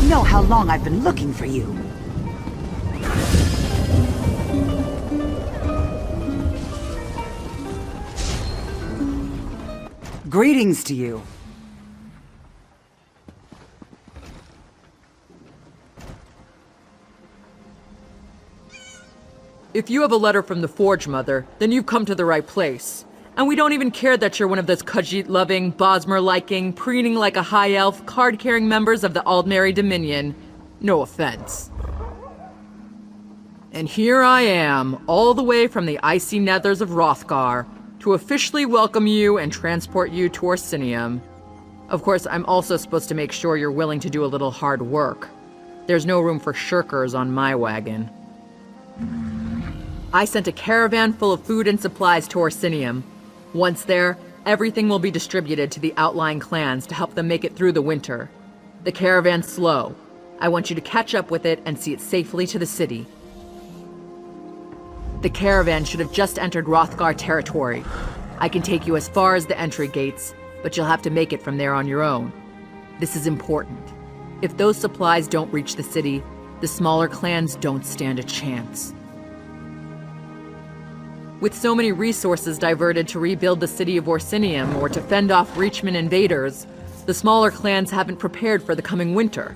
You know how long I've been looking for you. Greetings to you. If you have a letter from the Forge Mother, then you've come to the right place. And we don't even care that you're one of those Khajiit-loving, Bosmer-liking, preening like a high elf, card-carrying members of the Aldmeri Dominion. No offense. And here I am, all the way from the icy nethers of Hrothgar, to officially welcome you and transport you to Orsinium. Of course, I'm also supposed to make sure you're willing to do a little hard work. There's no room for shirkers on my wagon. I sent a caravan full of food and supplies to Orsinium. Once there, everything will be distributed to the outlying clans to help them make it through the winter. The caravan's slow. I want you to catch up with it and see it safely to the city. The caravan should have just entered Hrothgar territory. I can take you as far as the entry gates, but you'll have to make it from there on your own. This is important. If those supplies don't reach the city, the smaller clans don't stand a chance. With so many resources diverted to rebuild the city of Orsinium or to fend off Reachman invaders, the smaller clans haven't prepared for the coming winter.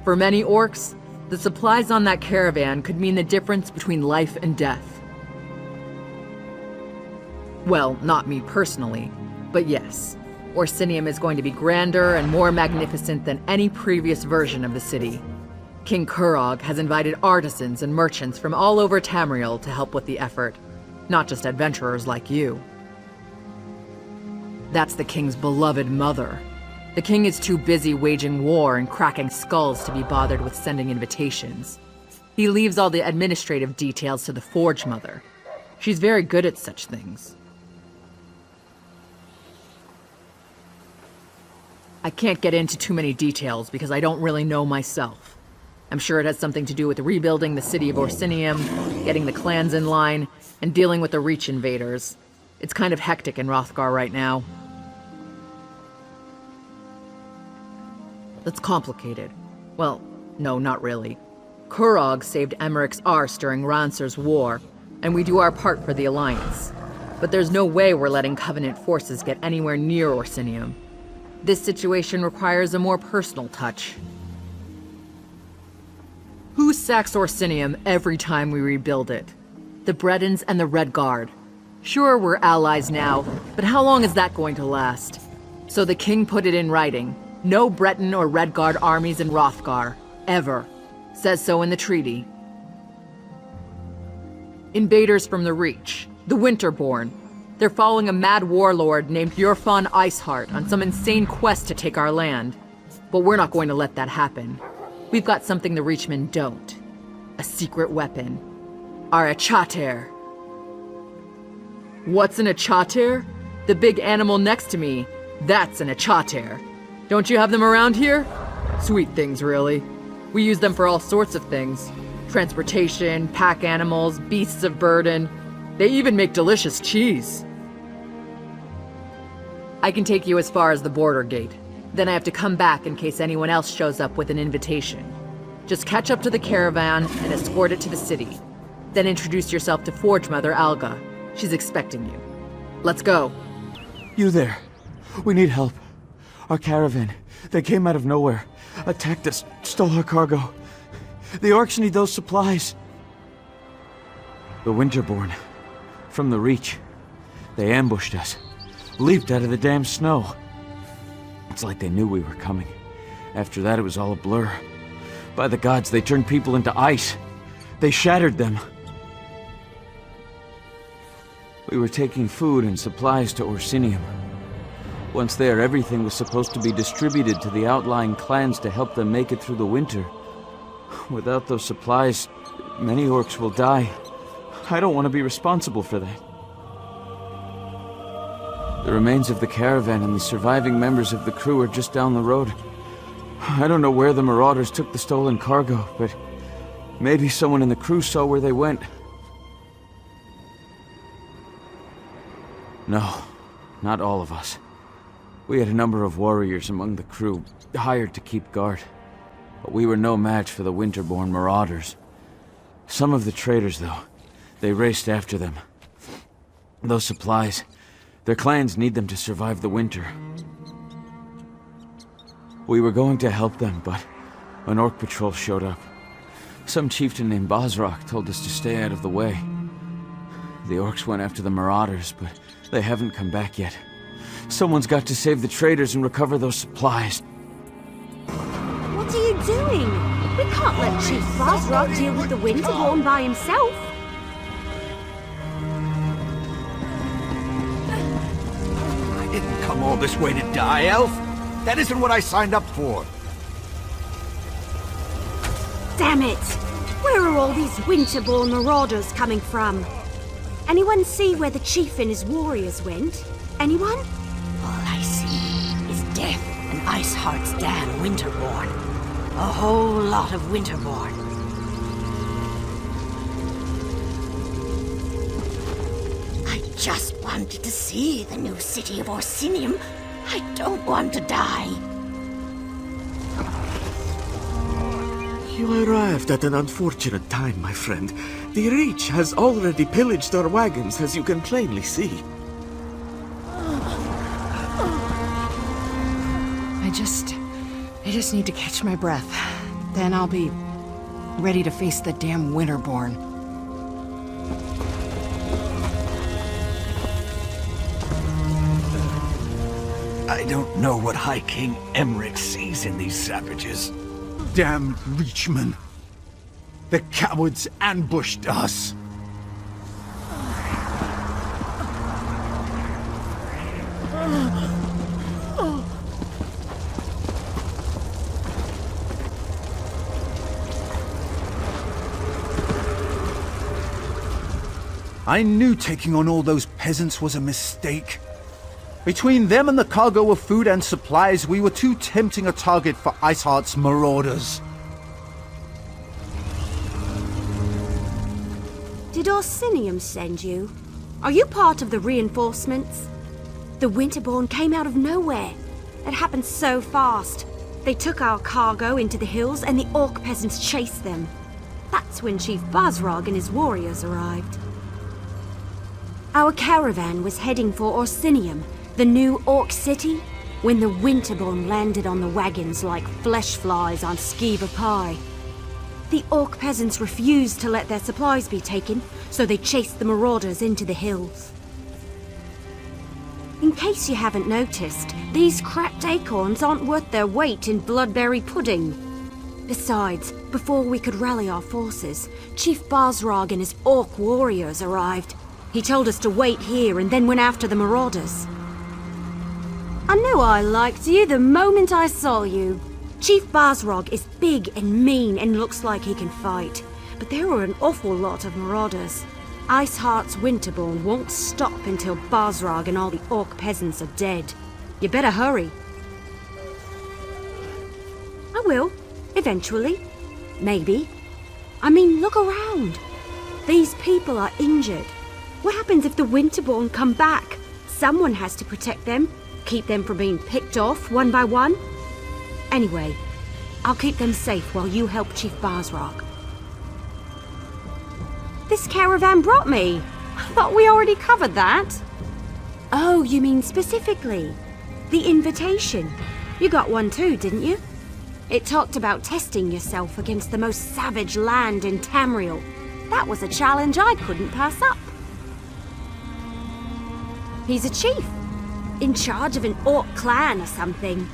For many orcs, the supplies on that caravan could mean the difference between life and death. Well, not me personally, but yes, Orsinium is going to be grander and more magnificent than any previous version of the city. King Kurog has invited artisans and merchants from all over Tamriel to help with the effort. Not just adventurers like you. That's the king's beloved mother. The king is too busy waging war and cracking skulls to be bothered with sending invitations. He leaves all the administrative details to the Forge Mother. She's very good at such things. I can't get into too many details because I don't really know myself. I'm sure it has something to do with rebuilding the city of Orsinium, getting the clans in line, and dealing with the Reach invaders. It's kind of hectic in Hrothgar right now. That's complicated. Well, no, not really. Kurog saved Emmerich's arse during Ranser's war, and we do our part for the Alliance. But there's no way we're letting Covenant forces get anywhere near Orsinium. This situation requires a more personal touch. Who sacks Orsinium every time we rebuild it? The Bredons and the Red Guard. Sure, we're allies now, but how long is that going to last? So the king put it in writing. No Breton or Red Guard armies in Hrothgar. Ever. Says so in the treaty. Invaders from the Reach. The Winterborn. They're following a mad warlord named Yurfon Iceheart on some insane quest to take our land. But we're not going to let that happen. We've got something the Reachmen don't. A secret weapon. Our Achater. What's an Achater? The big animal next to me. That's an Achater. Don't you have them around here? Sweet things, really. We use them for all sorts of things. Transportation, pack animals, beasts of burden. They even make delicious cheese. I can take you as far as the border gate. Then I have to come back in case anyone else shows up with an invitation. Just catch up to the caravan and escort it to the city. Then introduce yourself to Forge Mother Alga. She's expecting you. Let's go. You there. We need help. Our caravan. They came out of nowhere. Attacked us. Stole our cargo. The orcs need those supplies. The Winterborn. From the Reach. They ambushed us. Leaped out of the damn snow. It's like they knew we were coming. After that, it was all a blur. By the gods, they turned people into ice. They shattered them. We were taking food and supplies to Orsinium. Once there, everything was supposed to be distributed to the outlying clans to help them make it through the winter. Without those supplies, many orcs will die. I don't want to be responsible for that. The remains of the caravan and the surviving members of the crew are just down the road. I don't know where the marauders took the stolen cargo, but maybe someone in the crew saw where they went. No, not all of us. We had a number of warriors among the crew, hired to keep guard. But we were no match for the Winterborn marauders. Some of the traders, though, they raced after them. Those supplies, their clans need them to survive the winter. We were going to help them, but an orc patrol showed up. Some chieftain named Bosrock told us to stay out of the way. The orcs went after the marauders, but they haven't come back yet. Someone's got to save the traders and recover those supplies. What are you doing? We can't let Chief Bosrock deal with the Winterborn by himself. I didn't come all this way to die, Elf. That isn't what I signed up for. Damn it! Where are all these Winterborn marauders coming from? Anyone see where the chief and his warriors went? Anyone? All I see is death and Iceheart's damn Winterborn. A whole lot of Winterborn. I just wanted to see the new city of Orsinium. I don't want to die. You arrived at an unfortunate time, my friend. The Reach has already pillaged our wagons, as you can plainly see. I just need to catch my breath. Then I'll be ready to face the damn Winterborn. I don't know what High King Emmerich sees in these savages. Damn Reachmen. The cowards ambushed us. I knew taking on all those peasants was a mistake. Between them and the cargo of food and supplies, we were too tempting a target for Iceheart's marauders. Did Orsinium send you? Are you part of the reinforcements? The Winterborn came out of nowhere. It happened so fast. They took our cargo into the hills and the orc peasants chased them. That's when Chief Bosrog and his warriors arrived. Our caravan was heading for Orsinium, the new orc city, when the Winterborn landed on the wagons like flesh flies on skeever pie. The orc peasants refused to let their supplies be taken, so they chased the marauders into the hills. In case you haven't noticed, these cracked acorns aren't worth their weight in bloodberry pudding. Besides, before we could rally our forces, Chief Bosrog and his orc warriors arrived. He told us to wait here and then went after the marauders. I knew I liked you the moment I saw you. Chief Bosrog is big and mean and looks like he can fight, but there were an awful lot of marauders. Iceheart's Winterborn won't stop until Bosrog and all the orc peasants are dead. You better hurry. I will, eventually. Maybe. I mean, look around. These people are injured. What happens if the Winterborn come back? Someone has to protect them, keep them from being picked off one by one. Anyway, I'll keep them safe while you help Chief Bosrog. This caravan brought me. I thought we already covered that. Oh, you mean specifically? The invitation. You got one too, didn't you? It talked about testing yourself against the most savage land in Tamriel. That was a challenge I couldn't pass up. He's a chief, in charge of an orc clan or something.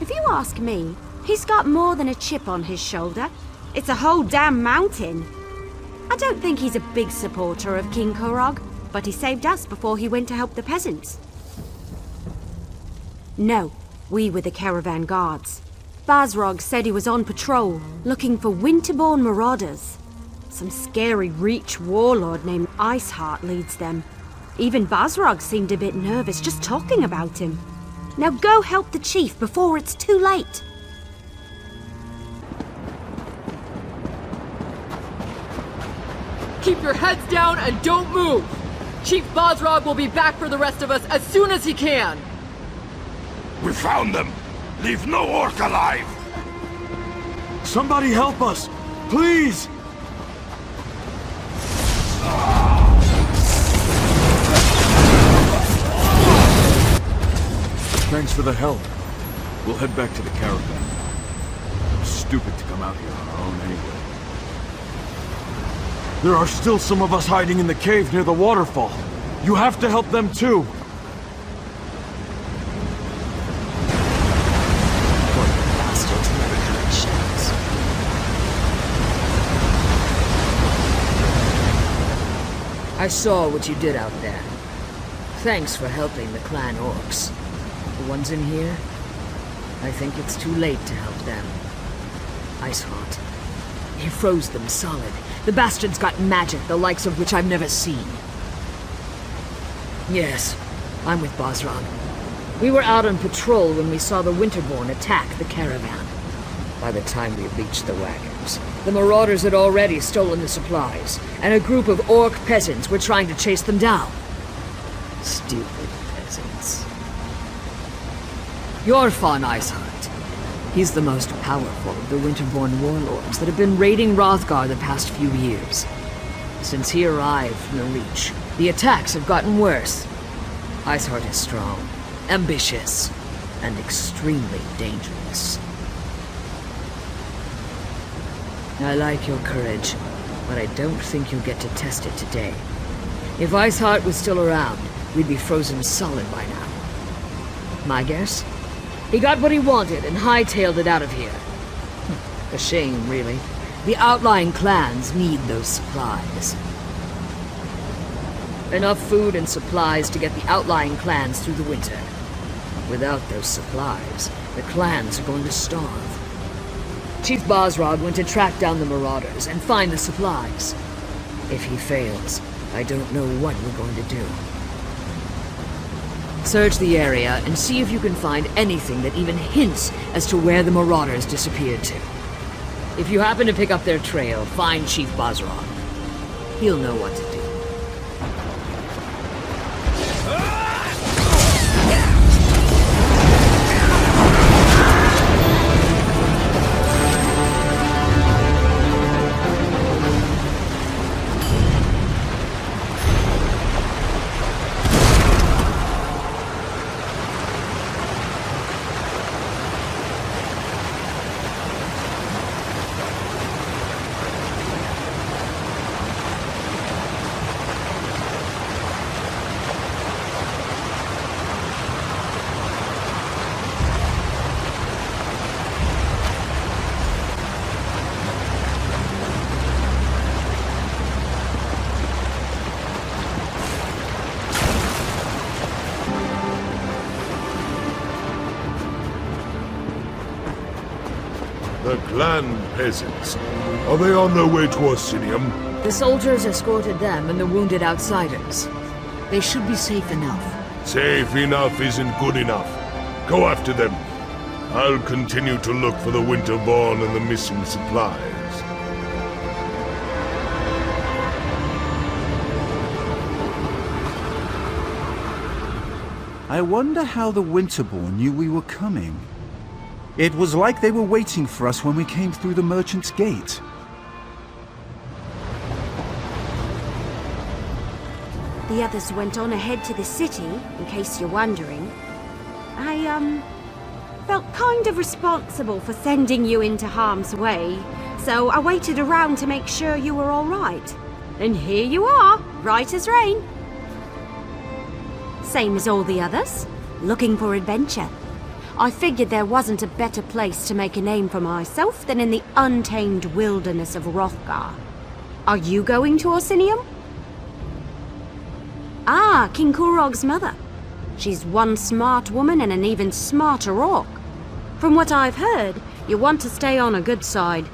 If you ask me, he's got more than a chip on his shoulder. It's a whole damn mountain. I don't think he's a big supporter of King Korog, but he saved us before he went to help the peasants. No, we were the caravan guards. Bosrog said he was on patrol, looking for Winterborn marauders. Some scary Reach warlord named Iceheart leads them. Even Bosrog seemed a bit nervous just talking about him. Now go help the chief before it's too late. Keep your heads down and don't move! Chief Bosrog will be back for the rest of us as soon as he can! We found them! Leave no orc alive! Somebody help us! Please! Thanks for the help. We'll head back to the caravan. Stupid to come out here on our own anyway. There are still some of us hiding in the cave near the waterfall. You have to help them too. Bastards never had a chance. I saw what you did out there. Thanks for helping the clan orcs. The ones in here, I think it's too late to help them. Iceheart. He froze them solid. The bastards got magic, the likes of which I've never seen. Yes, I'm with Bosrog. We were out on patrol when we saw the Winterborn attack the caravan. By the time we reached the wagons, the marauders had already stolen the supplies, and a group of orc peasants were trying to chase them down. Stupid peasants. You're Fawn Iceheart. He's the most powerful of the Winterborn warlords that have been raiding Hrothgar the past few years. Since he arrived from the Reach, the attacks have gotten worse. Iceheart is strong, ambitious, and extremely dangerous. I like your courage, but I don't think you'll get to test it today. If Iceheart was still around, we'd be frozen solid by now. My guess? He got what he wanted and hightailed it out of here. A shame, really. The outlying clans need those supplies. Enough food and supplies to get the outlying clans through the winter. Without those supplies, the clans are going to starve. Chief Bosrog went to track down the marauders and find the supplies. If he fails, I don't know what we're going to do. Search the area and see if you can find anything that even hints as to where the marauders disappeared to. If you happen to pick up their trail, find Chief Bosrog. He'll know what to do. The clan peasants. Are they on their way to Orsinium? The soldiers escorted them and the wounded outsiders. They should be safe enough. Safe enough isn't good enough. Go after them. I'll continue to look for the Winterborn and the missing supplies. I wonder how the Winterborn knew we were coming. It was like they were waiting for us when we came through the Merchant's Gate. The others went on ahead to the city, in case you're wondering. I, felt kind of responsible for sending you into harm's way, so I waited around to make sure you were all right. And here you are, right as rain. Same as all the others, looking for adventure. I figured there wasn't a better place to make a name for myself than in the untamed wilderness of Hrothgar. Are you going to Orsinium? Ah, King Kurog's mother. She's one smart woman and an even smarter orc. From what I've heard, you want to stay on her good side.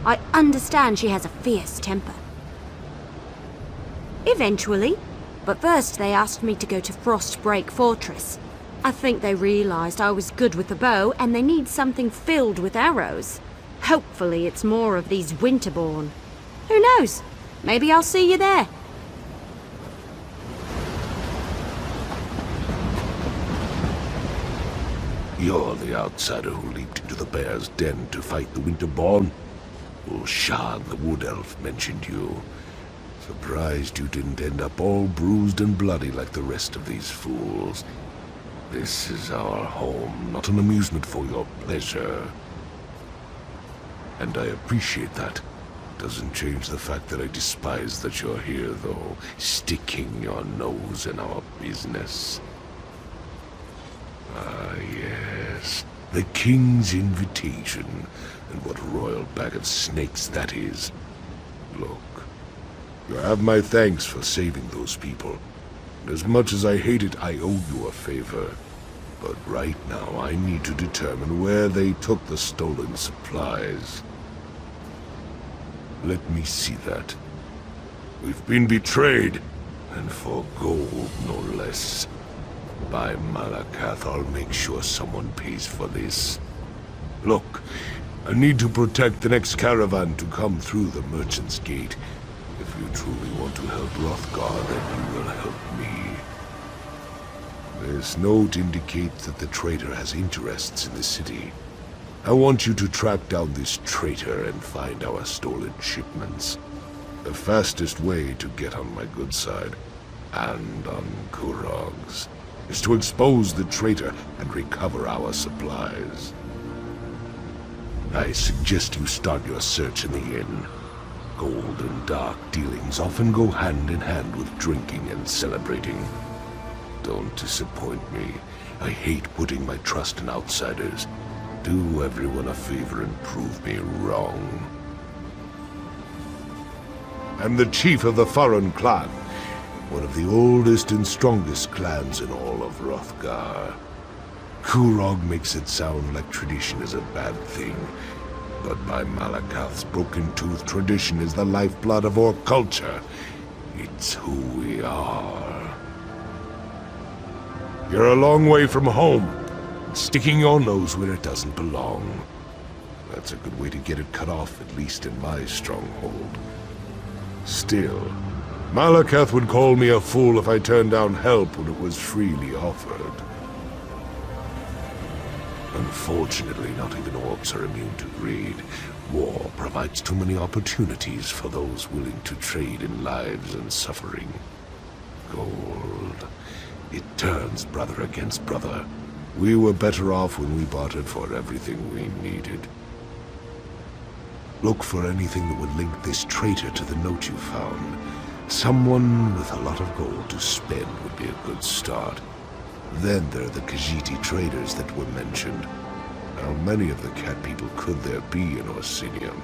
I understand she has a fierce temper. Eventually, but first they asked me to go to Frostbreak Fortress. I think they realized I was good with the bow and they need something filled with arrows. Hopefully it's more of these Winterborn. Who knows? Maybe I'll see you there. You're the outsider who leaped into the bear's den to fight the Winterborn? Ulshan, the Wood Elf, mentioned you. Surprised you didn't end up all bruised and bloody like the rest of these fools. This is our home, not an amusement for your pleasure. And I appreciate that. Doesn't change the fact that I despise that you're here, though, sticking your nose in our business. Ah, yes. The King's invitation. And what a royal bag of snakes that is. Look, you have my thanks for saving those people. And as much as I hate it, I owe you a favor. But right now, I need to determine where they took the stolen supplies. Let me see that. We've been betrayed, and for gold, no less. By Malakath, I'll make sure someone pays for this. Look, I need to protect the next caravan to come through the Merchant's Gate. If you truly want to help Hrothgar, then you will help me. This note indicates that the traitor has interests in the city. I want you to track down this traitor and find our stolen shipments. The fastest way to get on my good side, and on Kurog's, is to expose the traitor and recover our supplies. I suggest you start your search in the inn. Gold and dark dealings often go hand in hand with drinking and celebrating. Don't disappoint me. I hate putting my trust in outsiders. Do everyone a favor and prove me wrong. I'm the chief of the Farron clan, one of the oldest and strongest clans in all of Hrothgar. Kurog makes it sound like tradition is a bad thing, but by Malakath's broken tooth, tradition is the lifeblood of our culture. It's who we are. You're a long way from home, sticking your nose where it doesn't belong. That's a good way to get it cut off, at least in my stronghold. Still, Malakath would call me a fool if I turned down help when it was freely offered. Unfortunately, not even orcs are immune to greed. War provides too many opportunities for those willing to trade in lives and suffering. Gold. It turns brother against brother. We were better off when we bartered for everything we needed. Look for anything that would link this traitor to the note you found. Someone with a lot of gold to spend would be a good start. Then there are the Khajiit traders that were mentioned. How many of the cat people could there be in Orsinium?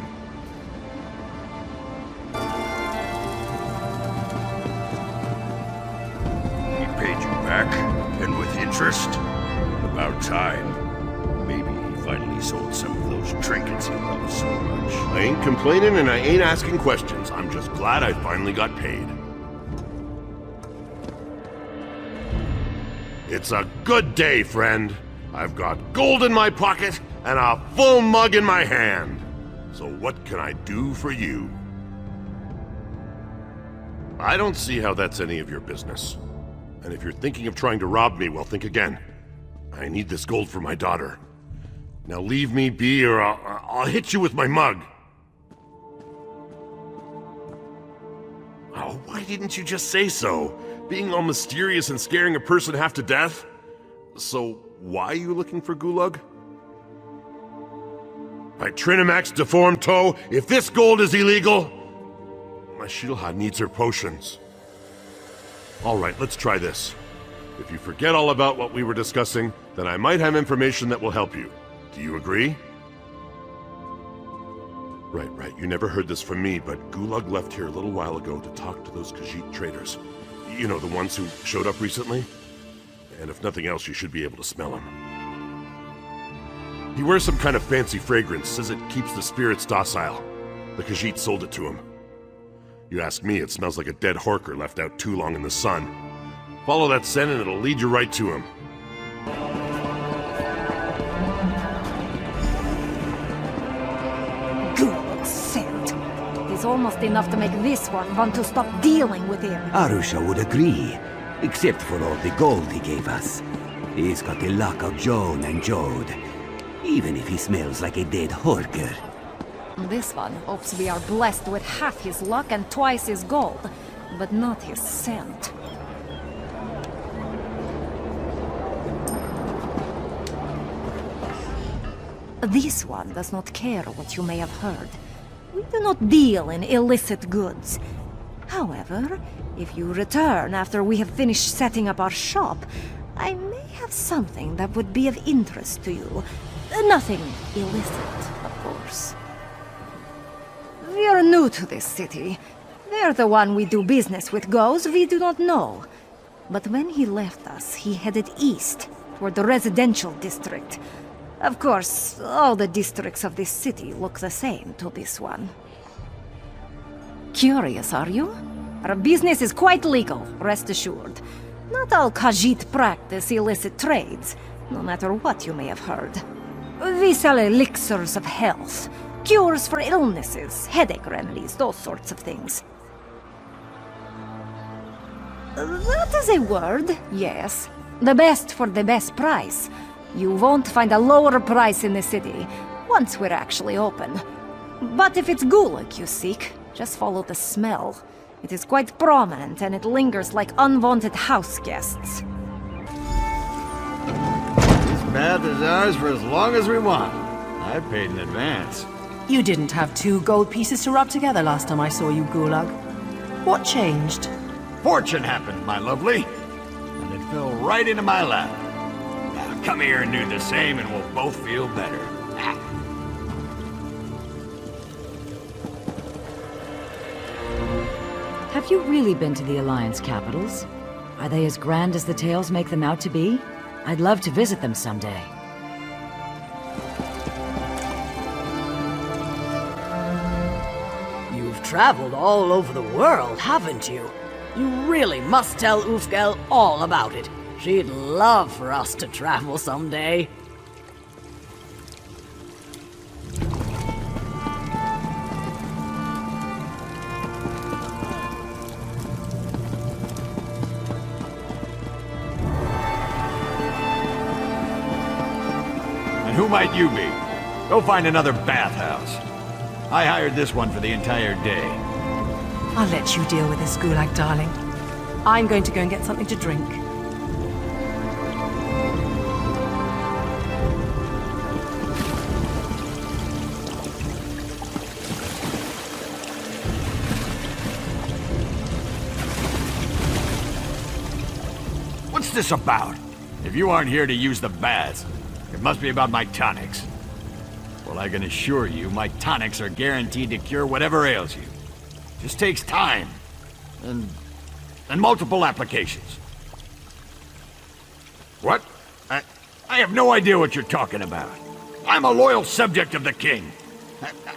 He paid you back, and with interest? About time. Maybe he finally sold some of those trinkets he loves so much. I ain't complaining and I ain't asking questions. I'm just glad I finally got paid. It's a good day, friend. I've got gold in my pocket and a full mug in my hand. So what can I do for you? I don't see how that's any of your business. And if you're thinking of trying to rob me, well, think again. I need this gold for my daughter. Now leave me be or I'll hit you with my mug. Oh, why didn't you just say so? Being all mysterious and scaring a person half to death? So, why are you looking for Gulag? By Trinamax deformed toe, if this gold is illegal, my Shieldhad needs her potions. Alright, let's try this. If you forget all about what we were discussing, then I might have information that will help you. Do you agree? Right. You never heard this from me, but Gulag left here a little while ago to talk to those Khajiit traders. You know, the ones who showed up recently? And if nothing else, you should be able to smell him. He wears some kind of fancy fragrance, says it keeps the spirits docile. The Khajiit sold it to him. You ask me, it smells like a dead horker left out too long in the sun. Follow that scent and it'll lead you right to him. Good scent. It's almost enough to make this one want to stop dealing with him. Arusha would agree, except for all the gold he gave us. He's got the luck of Joan and Jode, even if he smells like a dead horker. This one hopes we are blessed with half his luck and twice his gold, but not his scent. This one does not care what you may have heard. We do not deal in illicit goods. However, if you return after we have finished setting up our shop, I may have something that would be of interest to you. Nothing illicit, of course. We are new to this city. Where the one we do business with goes, we do not know. But when he left us, he headed east, toward the residential district. Of course, all the districts of this city look the same to this one. Curious, are you? Our business is quite legal, rest assured. Not all Khajiit practice illicit trades, no matter what you may have heard. We sell elixirs of health, cures for illnesses, headache remedies, those sorts of things. That is a word, yes. The best for the best price. You won't find a lower price in the city, once we're actually open. But if it's gulag you seek, just follow the smell. It is quite prominent and it lingers like unwanted house guests. This bath is ours for as long as we want. I paid in advance. You didn't have 2 gold pieces to rub together last time I saw you, Gulag. What changed? Fortune happened, my lovely. And it fell right into my lap. Now come here and do the same and we'll both feel better. Ah. Have you really been to the Alliance capitals? Are they as grand as the tales make them out to be? I'd love to visit them someday. You've traveled all over the world, haven't you? You really must tell Ufgel all about it. She'd love for us to travel someday. And who might you be? Go find another bathhouse. I hired this one for the entire day. I'll let you deal with this, Gulag, darling. I'm going to go and get something to drink. What's this about? If you aren't here to use the baths, it must be about my tonics. Well, I can assure you, my tonics are guaranteed to cure whatever ails you. Just takes time. And multiple applications. What? I have no idea what you're talking about. I'm a loyal subject of the king.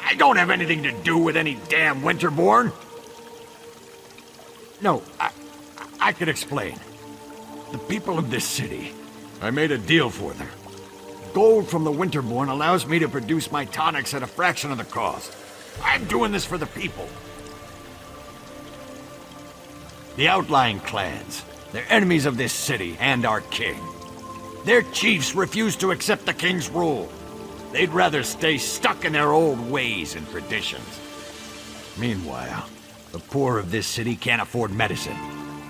I don't have anything to do with any damn Winterborn. No, I could explain. The people of this city, I made a deal for them. Gold from the Winterborn allows me to produce my tonics at a fraction of the cost. I'm doing this for the people. The outlying clans, they're enemies of this city and our king. Their chiefs refuse to accept the king's rule. They'd rather stay stuck in their old ways and traditions. Meanwhile, the poor of this city can't afford medicine.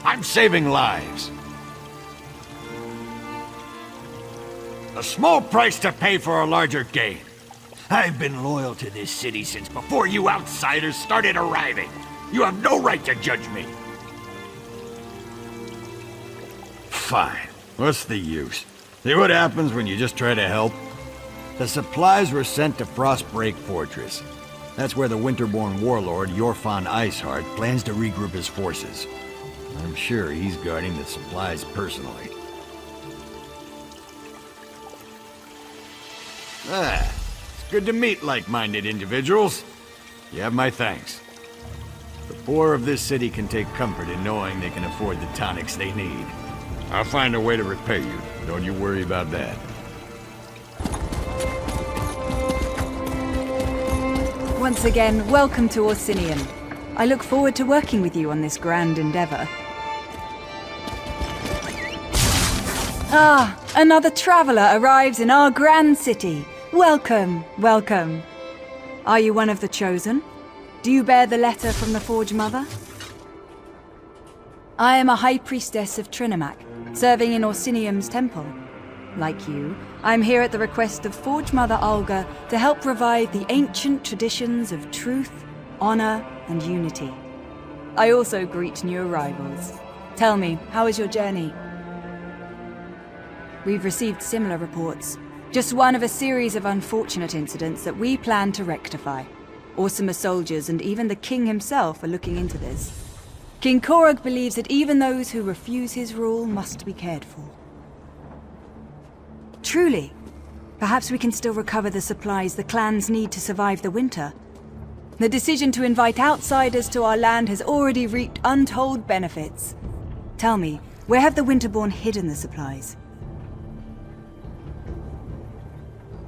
I'm saving lives. A small price to pay for a larger gain. I've been loyal to this city since before you outsiders started arriving. You have no right to judge me. Fine. What's the use? See what happens when you just try to help? The supplies were sent to Frostbreak Fortress. That's where the Winterborn warlord, Yorfan Iceheart, plans to regroup his forces. I'm sure he's guarding the supplies personally. It's good to meet like-minded individuals. You have my thanks. The poor of this city can take comfort in knowing they can afford the tonics they need. I'll find a way to repay you. Don't you worry about that. Once again, welcome to Orsinium. I look forward to working with you on this grand endeavor. Ah, another traveler arrives in our grand city. Welcome, welcome. Are you one of the chosen? Do you bear the letter from the Forge Mother? I am a high priestess of Trinimac, serving in Orsinium's temple. Like you, I'm here at the request of Forge Mother Olga to help revive the ancient traditions of truth, honor, and unity. I also greet new arrivals. Tell me, how is your journey? We've received similar reports. Just one of a series of unfortunate incidents that we plan to rectify. Orsimer soldiers and even the king himself are looking into this. King Korog believes that even those who refuse his rule must be cared for. Truly, perhaps we can still recover the supplies the clans need to survive the winter. The decision to invite outsiders to our land has already reaped untold benefits. Tell me, where have the Winterborn hidden the supplies?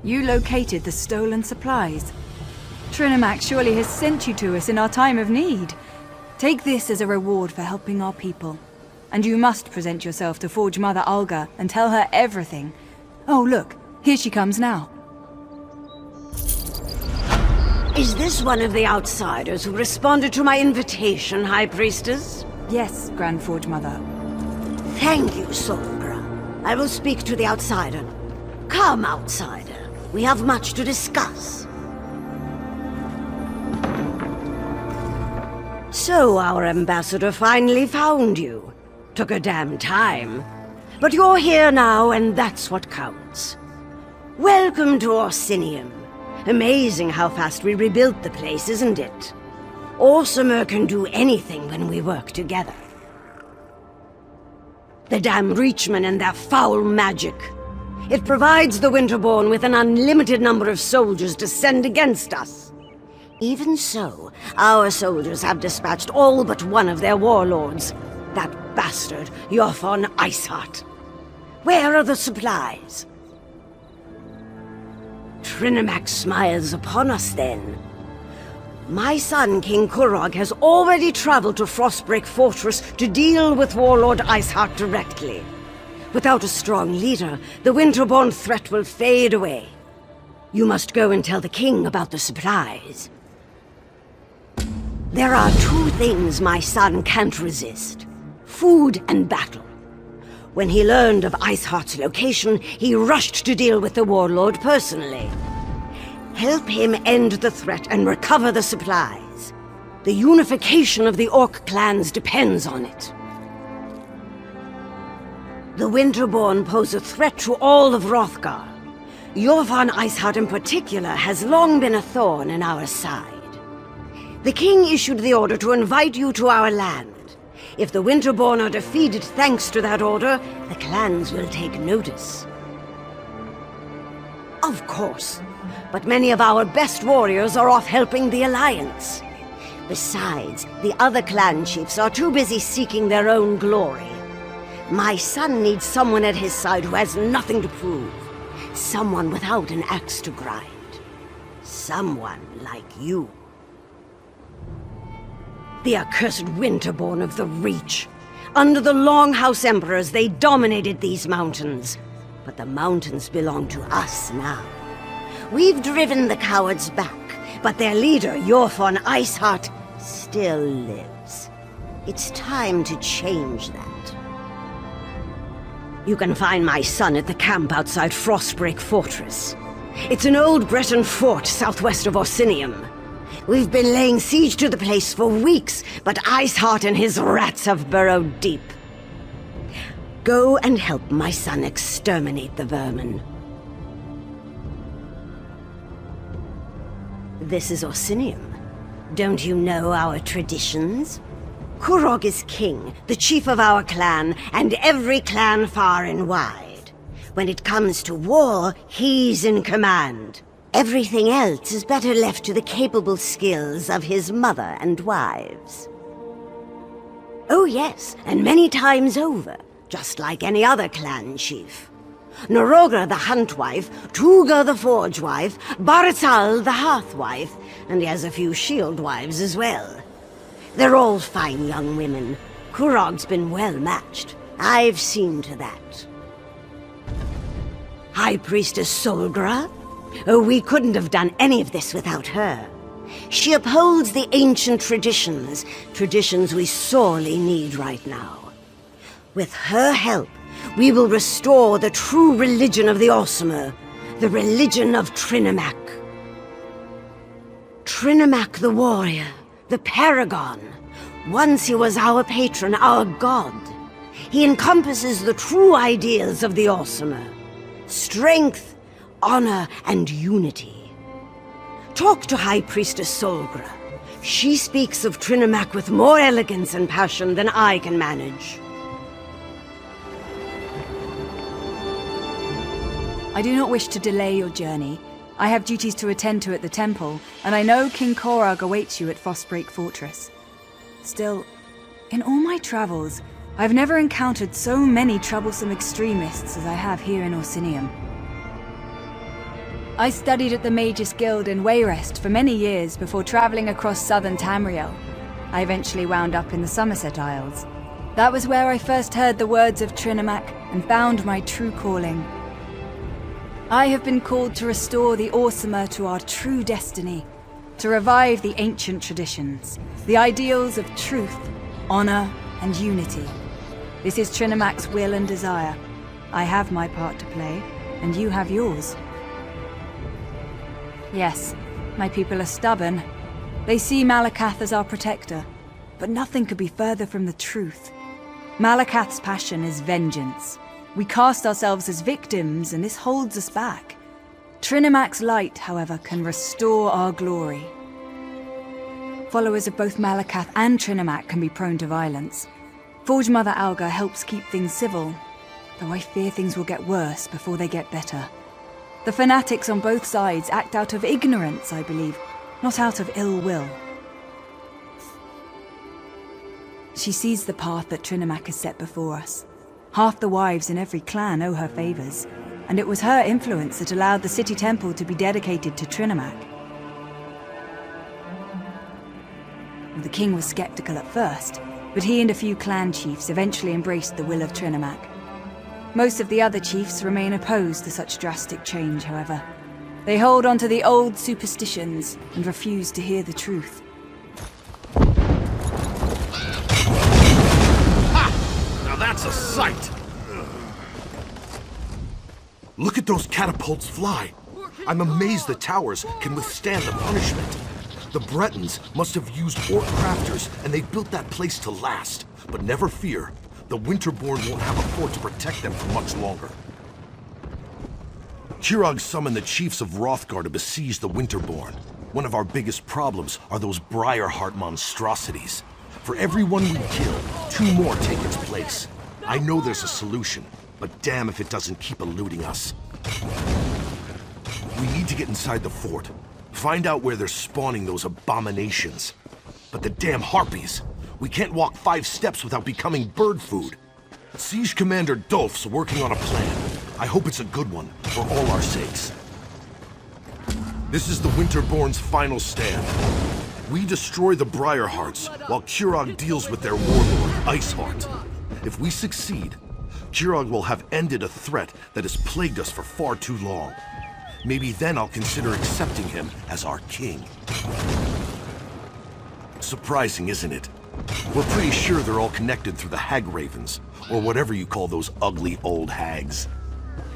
You located the stolen supplies. Trinimac surely has sent you to us in our time of need. Take this as a reward for helping our people. And you must present yourself to Forge Mother Olga and tell her everything. Oh, look, here she comes now. Is this one of the outsiders who responded to my invitation, High Priestess? Yes, Grand Forge Mother. Thank you, Solbra. I will speak to the outsider. Come, outsider. We have much to discuss. So our ambassador finally found you. Took a damn time. But you're here now, and that's what counts. Welcome to Orsinium. Amazing how fast we rebuilt the place, isn't it? Orsimer can do anything when we work together. The damn Reachmen and their foul magic. It provides the Winterborn with an unlimited number of soldiers to send against us. Even so, our soldiers have dispatched all but one of their warlords. That bastard, Jothon Iceheart. Where are the supplies? Trinimac smiles upon us then. My son, King Korog, has already traveled to Frostbreak Fortress to deal with Warlord Iceheart directly. Without a strong leader, the Winterborn threat will fade away. You must go and tell the king about the supplies. There are two things my son can't resist. Food and battle. When he learned of Iceheart's location, he rushed to deal with the warlord personally. Help him end the threat and recover the supplies. The unification of the Orc clans depends on it. The Winterborn pose a threat to all of Hrothgar. Jothon Iceheart in particular has long been a thorn in our side. The king issued the order to invite you to our land. If the Winterborn are defeated thanks to that order, the clans will take notice. Of course, but many of our best warriors are off helping the Alliance. Besides, the other clan chiefs are too busy seeking their own glory. My son needs someone at his side who has nothing to prove. Someone without an axe to grind. Someone like you. The accursed Winterborn of the Reach. Under the Longhouse Emperors, they dominated these mountains. But the mountains belong to us now. We've driven the cowards back, but their leader, Jothon Iceheart, still lives. It's time to change that. You can find my son at the camp outside Frostbreak Fortress. It's an old Breton fort southwest of Orsinium. We've been laying siege to the place for weeks, but Iceheart and his rats have burrowed deep. Go and help my son exterminate the vermin. This is Orsinium. Don't you know our traditions? Korog is king, the chief of our clan, and every clan far and wide. When it comes to war, he's in command. Everything else is better left to the capable skills of his mother and wives. Oh yes, and many times over, just like any other clan chief. Norogra the Huntwife, Tuga the Forgewife, Baratal the Hearthwife, and he has a few shield wives as well. They're all fine young women. Kurog's been well matched. I've seen to that. High Priestess Solgra? Oh, we couldn't have done any of this without her. She upholds the ancient traditions, traditions we sorely need right now. With her help, we will restore the true religion of the Orsimer, the religion of Trinimac. Trinimac the warrior, the paragon. Once he was our patron, our god. He encompasses the true ideals of the Orsimer. Strength, honor, and unity. Talk to High Priestess Solgra. She speaks of Trinimac with more elegance and passion than I can manage. I do not wish to delay your journey. I have duties to attend to at the temple, and I know King Korag awaits you at Frostbreak Fortress. Still, in all my travels, I've never encountered so many troublesome extremists as I have here in Orsinium. I studied at the Magus Guild in Wayrest for many years before traveling across southern Tamriel. I eventually wound up in the Somerset Isles. That was where I first heard the words of Trinimac and found my true calling. I have been called to restore the Orsimer to our true destiny, to revive the ancient traditions, the ideals of truth, honor, and unity. This is Trinimac's will and desire. I have my part to play, and you have yours. Yes, my people are stubborn. They see Malakath as our protector, but nothing could be further from the truth. Malakath's passion is vengeance. We cast ourselves as victims, and this holds us back. Trinimac's light, however, can restore our glory. Followers of both Malakath and Trinimac can be prone to violence. Forge Mother Alga helps keep things civil, though I fear things will get worse before they get better. The fanatics on both sides act out of ignorance, I believe, not out of ill will. She sees the path that Trinimac has set before us. Half the wives in every clan owe her favors, and it was her influence that allowed the city temple to be dedicated to Trinimac. The king was skeptical at first, but he and a few clan chiefs eventually embraced the will of Trinimac. Most of the other chiefs remain opposed to such drastic change, however. They hold on to the old superstitions and refuse to hear the truth. Ha! Now that's a sight! Look at those catapults fly! I'm amazed the towers can withstand the punishment. The Bretons must have used orc crafters, and they built that place to last. But never fear, the Winterborn won't have a fort to protect them for much longer. Kirog summoned the chiefs of Hrothgar to besiege the Winterborn. One of our biggest problems are those Briarheart monstrosities. For every one we kill, 2 more take its place. I know there's a solution, but damn if it doesn't keep eluding us. We need to get inside the fort. Find out where they're spawning those abominations. But the damn harpies! We can't walk 5 steps without becoming bird food. Siege Commander Dolph's working on a plan. I hope it's a good one, for all our sakes. This is the Winterborn's final stand. We destroy the Briarhearts, while Kirog deals with their warlord, Iceheart. If we succeed, Kirog will have ended a threat that has plagued us for far too long. Maybe then I'll consider accepting him as our king. Surprising, isn't it? We're pretty sure they're all connected through the Hag Ravens, or whatever you call those ugly old hags.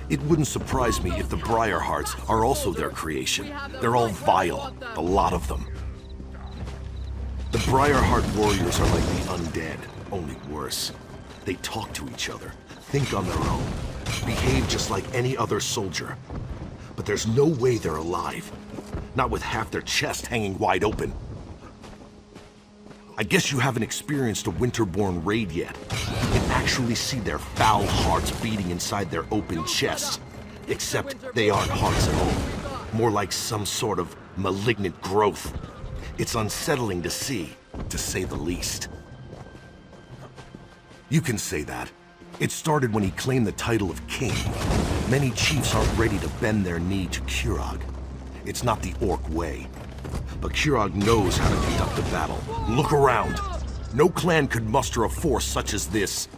It wouldn't surprise me if the Briarhearts are also their creation. They're all vile, the lot of them. The Briarheart warriors are like the undead, only worse. They talk to each other, think on their own, behave just like any other soldier. But there's no way they're alive. Not with half their chest hanging wide open. I guess you haven't experienced a Winterborn raid yet. You can actually see their foul hearts beating inside their open chests. Except they aren't hearts at all. More like some sort of malignant growth. It's unsettling to see, to say the least. You can say that. It started when he claimed the title of king. Many chiefs aren't ready to bend their knee to Kirog. It's not the orc way. But Kirog knows how to conduct a battle. Look around. No clan could muster a force such as this.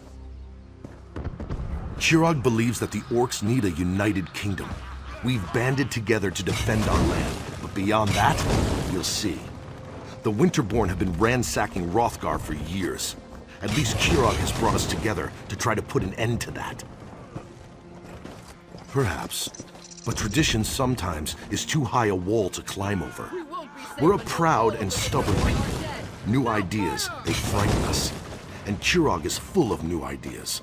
Kurog believes that the orcs need a united kingdom. We've banded together to defend our land, but beyond that, you'll see. The Winterborn have been ransacking Hrothgar for years. At least Kurog has brought us together to try to put an end to that. Perhaps. But tradition sometimes is too high a wall to climb over. We're a proud and stubborn people. New ideas, they frighten us. And Kurog is full of new ideas.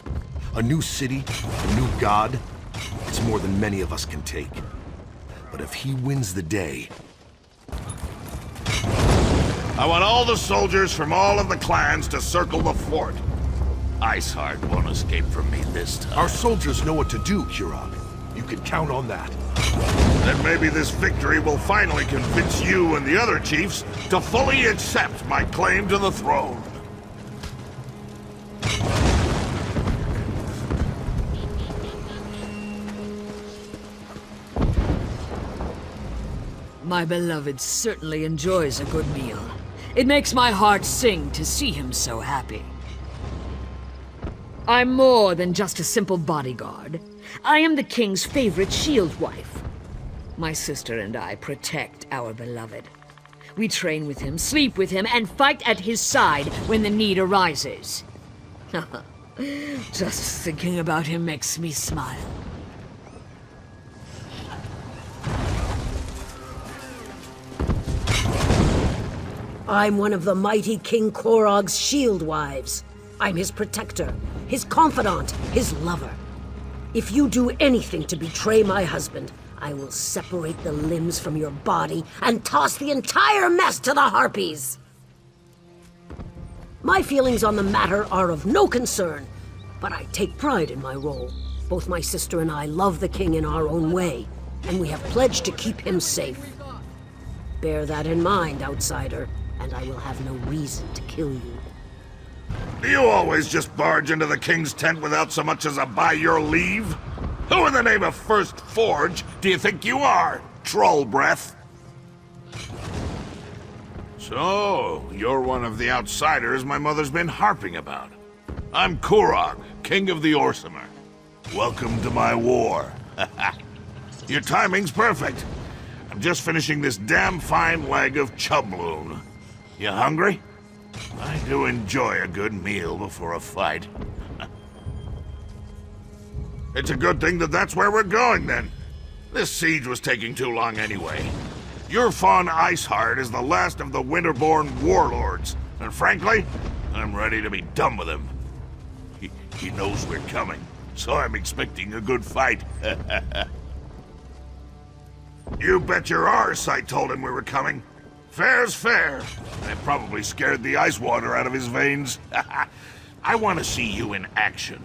A new city, a new god, it's more than many of us can take. But if he wins the day... I want all the soldiers from all of the clans to circle the fort. Iceheart won't escape from me this time. Our soldiers know what to do, Kurog. You can count on that. Then maybe this victory will finally convince you and the other chiefs to fully accept my claim to the throne. My beloved certainly enjoys a good meal. It makes my heart sing to see him so happy. I'm more than just a simple bodyguard. I am the king's favorite shield wife. My sister and I protect our beloved. We train with him, sleep with him, and fight at his side when the need arises. Just thinking about him makes me smile. I'm one of the mighty King Korog's shield wives. I'm his protector, his confidant, his lover. If you do anything to betray my husband, I will separate the limbs from your body and toss the entire mess to the Harpies. My feelings on the matter are of no concern, but I take pride in my role. Both my sister and I love the king in our own way, and we have pledged to keep him safe. Bear that in mind, outsider, and I will have no reason to kill you. Do you always just barge into the king's tent without so much as a by your leave? Who in the name of First Forge do you think you are, troll breath? So, you're one of the outsiders my mother's been harping about. I'm Kurog, king of the Orsimer. Welcome to my war. Your timing's perfect. I'm just finishing this damn fine leg of chubloon. You hungry? I do enjoy a good meal before a fight. It's a good thing that that's where we're going, then. This siege was taking too long anyway. Your fawn Iceheart is the last of the Winterborn warlords, and frankly, I'm ready to be done with him. He knows we're coming, so I'm expecting a good fight. You bet your arse I told him we were coming. Fair's fair. I probably scared the ice water out of his veins. I want to see you in action.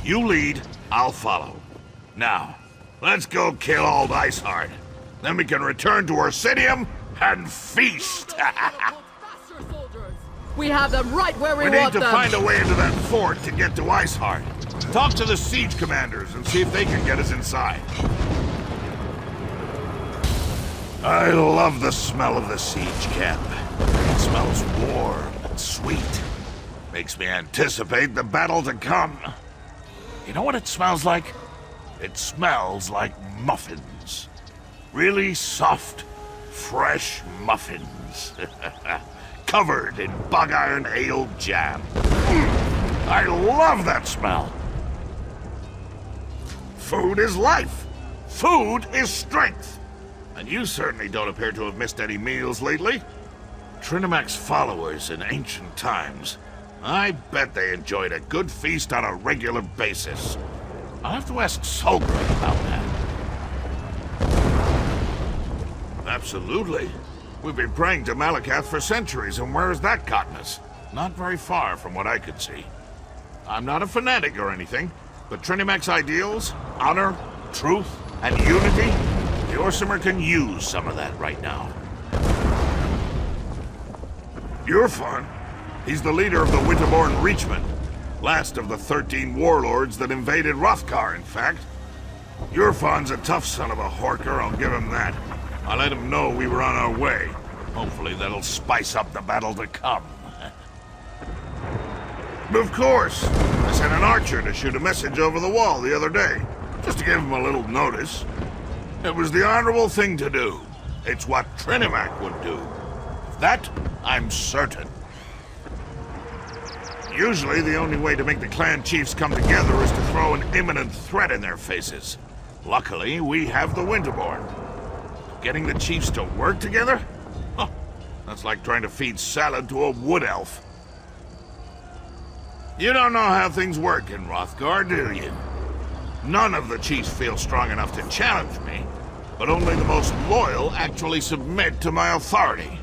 You lead, I'll follow. Now, let's go kill old Iceheart. Then we can return to Orsinium and feast. We have them right where we need want to them. find a way into that fort to get to Iceheart. Talk to the siege commanders and see if they can get us inside. I love the smell of the siege camp. It smells warm and sweet. Makes me anticipate the battle to come. You know what it smells like? It smells like muffins. Really soft, fresh muffins. Covered in bug iron ale jam. I love that smell. Food is life. Food is strength. And you certainly don't appear to have missed any meals lately. Trinimac's followers in ancient times, I bet they enjoyed a good feast on a regular basis. I'll have to ask Solgrave about that. Absolutely. We've been praying to Malakath for centuries, and where has that gotten us? Not very far from what I could see. I'm not a fanatic or anything, but Trinimac's ideals, honor, truth, and unity, the Orsimer can use some of that right now. You're fun. He's the leader of the Winterborn Reachmen. Last of the 13 warlords that invaded Hrothgar, in fact. Yurfon's a tough son of a horker, I'll give him that. I let him know we were on our way. Hopefully that'll spice up the battle to come. Of course. I sent an archer to shoot a message over the wall the other day, just to give him a little notice. It was the honorable thing to do. It's what Trinimac would do. Of that, I'm certain. Usually, the only way to make the clan chiefs come together is to throw an imminent threat in their faces. Luckily, we have the Winterborn. Getting the chiefs to work together? Huh. That's like trying to feed salad to a wood elf. You don't know how things work in Hrothgar, do you? None of the chiefs feel strong enough to challenge me, but only the most loyal actually submit to my authority.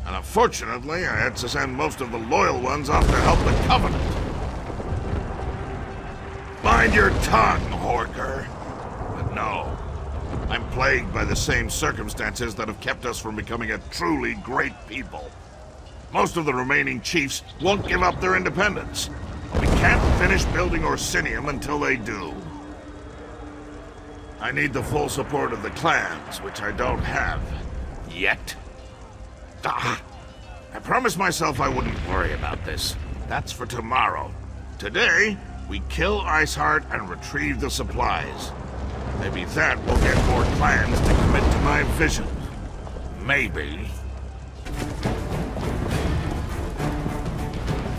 And unfortunately, I had to send most of the loyal ones off to help the Covenant. Mind your tongue, Horker. But no, I'm plagued by the same circumstances that have kept us from becoming a truly great people. Most of the remaining chiefs won't give up their independence. We can't finish building Orsinium until they do. I need the full support of the clans, which I don't have. Yet. Ah, I promised myself I wouldn't worry about this. That's for tomorrow. Today, we kill Iceheart and retrieve the supplies. Maybe that will get more clans to commit to my vision. Maybe.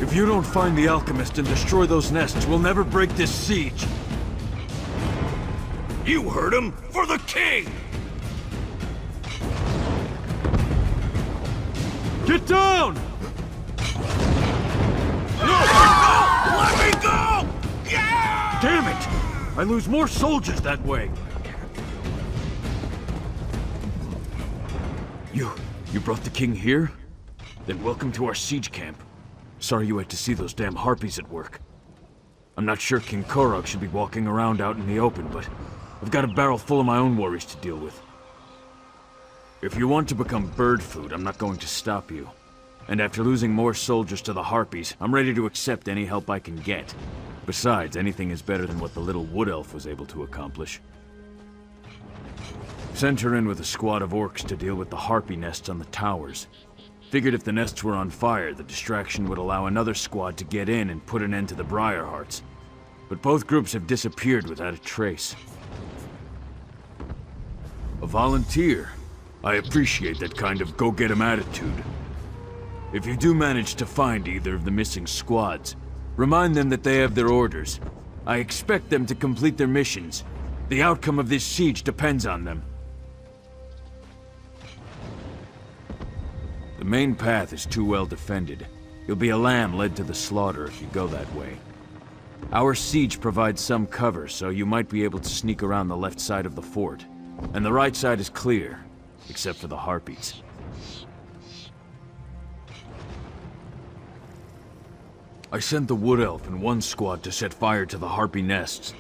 If you don't find the alchemist and destroy those nests, we'll never break this siege. You heard him! For the king! Get down! No! Let me go! Yeah! Damn it! I lose more soldiers that way. You brought the king here? Then welcome to our siege camp. Sorry you had to see those damn harpies at work. I'm not sure King Korog should be walking around out in the open, but I've got a barrel full of my own worries to deal with. If you want to become bird food, I'm not going to stop you. And after losing more soldiers to the harpies, I'm ready to accept any help I can get. Besides, anything is better than what the little wood elf was able to accomplish. Sent her in with a squad of orcs to deal with the harpy nests on the towers. Figured if the nests were on fire, the distraction would allow another squad to get in and put an end to the Briarhearts. But both groups have disappeared without a trace. A volunteer. I appreciate that kind of go-get-em attitude. If you do manage to find either of the missing squads, remind them that they have their orders. I expect them to complete their missions. The outcome of this siege depends on them. The main path is too well defended. You'll be a lamb led to the slaughter if you go that way. Our siege provides some cover, so you might be able to sneak around the left side of the fort. And the right side is clear, except for the harpies. I sent the Wood Elf and one squad to set fire to the harpy nests.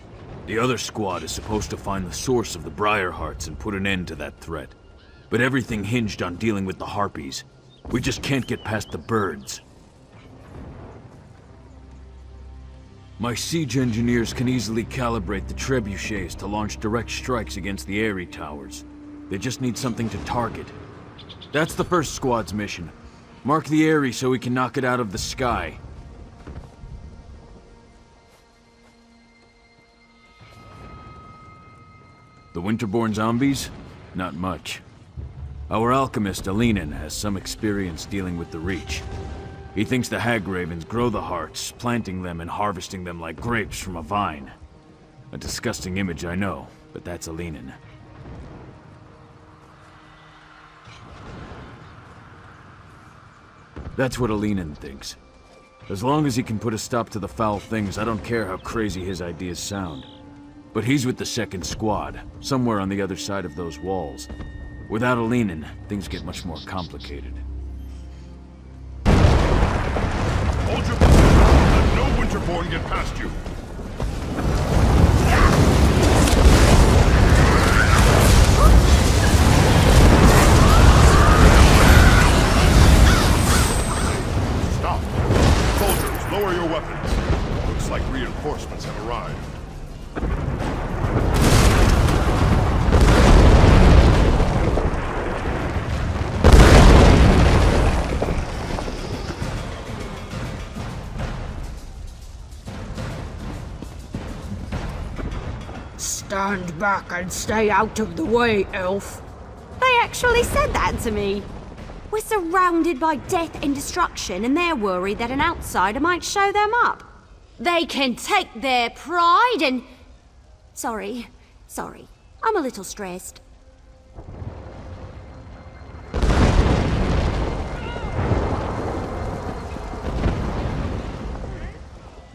The other squad is supposed to find the source of the Briarhearts and put an end to that threat. But everything hinged on dealing with the harpies. We just can't get past the birds. My siege engineers can easily calibrate the trebuchets to launch direct strikes against the Eyrie towers. They just need something to target. That's the first squad's mission. Mark the Eyrie so we can knock it out of the sky. The Winterborn zombies? Not much. Our alchemist, Alinen, has some experience dealing with the Reach. He thinks the Hag Ravens grow the hearts, planting them and harvesting them like grapes from a vine. A disgusting image, I know, but that's Alinen. That's what Alinen thinks. As long as he can put a stop to the foul things, I don't care how crazy his ideas sound. But he's with the second squad, somewhere on the other side of those walls. Without Alinen, things get much more complicated. Hold your position. Let no Winterborn get past you. Stop. Soldiers, lower your weapons. Looks like reinforcements have arrived. Stand back and stay out of the way, elf. They actually said that to me. We're surrounded by death and destruction, and they're worried that an outsider might show them up. They can take their pride and... Sorry. I'm a little stressed.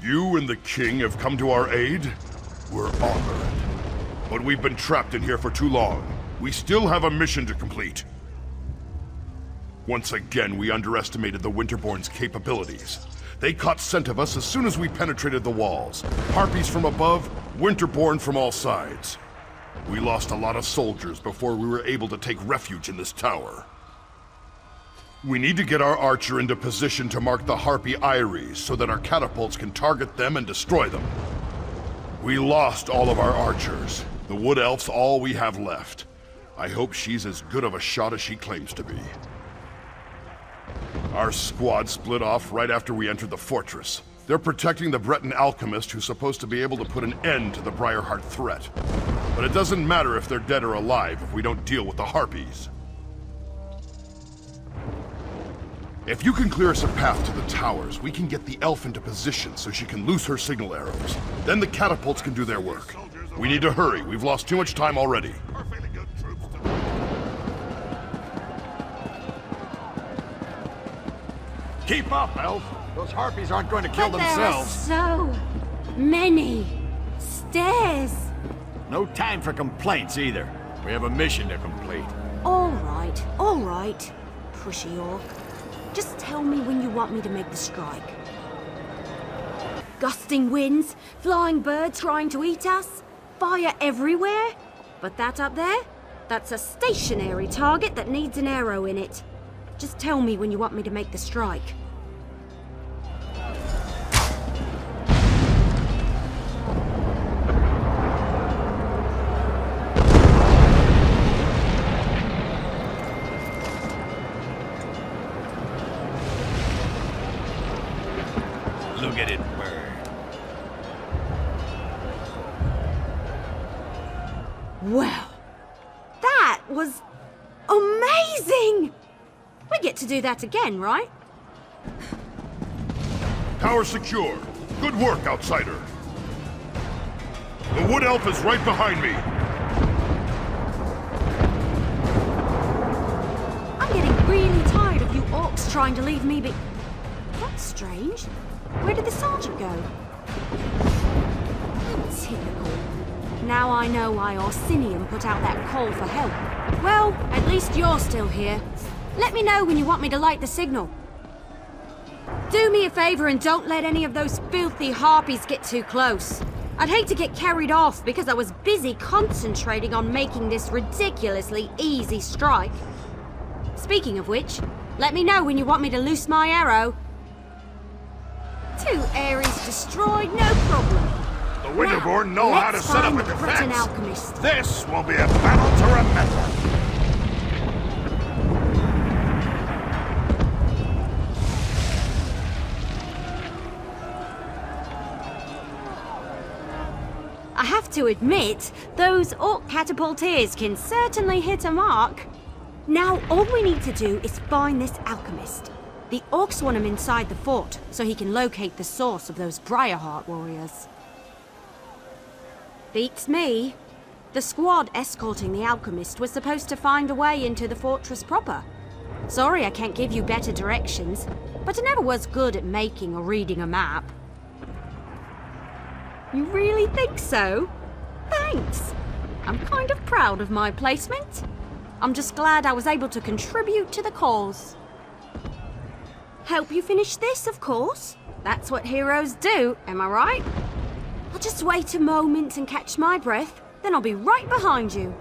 You and the king have come to our aid? We're honored. But we've been trapped in here for too long. We still have a mission to complete. Once again, we underestimated the Winterborn's capabilities. They caught scent of us as soon as we penetrated the walls. Harpies from above, Winterborn from all sides. We lost a lot of soldiers before we were able to take refuge in this tower. We need to get our archer into position to mark the Harpy eyries so that our catapults can target them and destroy them. We lost all of our archers. The Wood Elf's all we have left. I hope she's as good of a shot as she claims to be. Our squad split off right after we entered the fortress. They're protecting the Breton alchemist who's supposed to be able to put an end to the Briarheart threat. But it doesn't matter if they're dead or alive if we don't deal with the Harpies. If you can clear us a path to the towers, we can get the elf into position so she can loose her signal arrows. Then the catapults can do their work. We need to hurry. We've lost too much time already. Keep up, elf. Those harpies aren't going to kill themselves. There are so many stairs. No time for complaints either. We have a mission to complete. All right. Pushy orc. Just tell me when you want me to make the strike. Gusting winds, flying birds trying to eat us, fire everywhere. But that up there, that's a stationary target that needs an arrow in it. Just tell me when you want me to make the strike. Look at it burn. Well, that was amazing! We get to do that again, right? Tower secure. Good work, outsider. The Wood Elf is right behind me. I'm getting really tired of you orcs trying to leave me be... That's strange. Where did the sergeant go? Typical. Now I know why Orsinium put out that call for help. Well, at least you're still here. Let me know when you want me to light the signal. Do me a favor and don't let any of those filthy harpies get too close. I'd hate to get carried off because I was busy concentrating on making this ridiculously easy strike. Speaking of which, let me know when you want me to loose my arrow. 2 areas destroyed, no problem. The Winterborn know how to set up a Breton defense. alchemist. This will be a battle to remember. I have to admit, those orc catapulteers can certainly hit a mark. Now, all we need to do is find this alchemist. The orcs want him inside the fort, so he can locate the source of those Briarheart warriors. Beats me. The squad escorting the alchemist was supposed to find a way into the fortress proper. Sorry I can't give you better directions, but I never was good at making or reading a map. You really think so? Thanks. I'm kind of proud of my placement. I'm just glad I was able to contribute to the cause. Help you finish this, of course. That's what heroes do, am I right? I'll just wait a moment and catch my breath, then I'll be right behind you.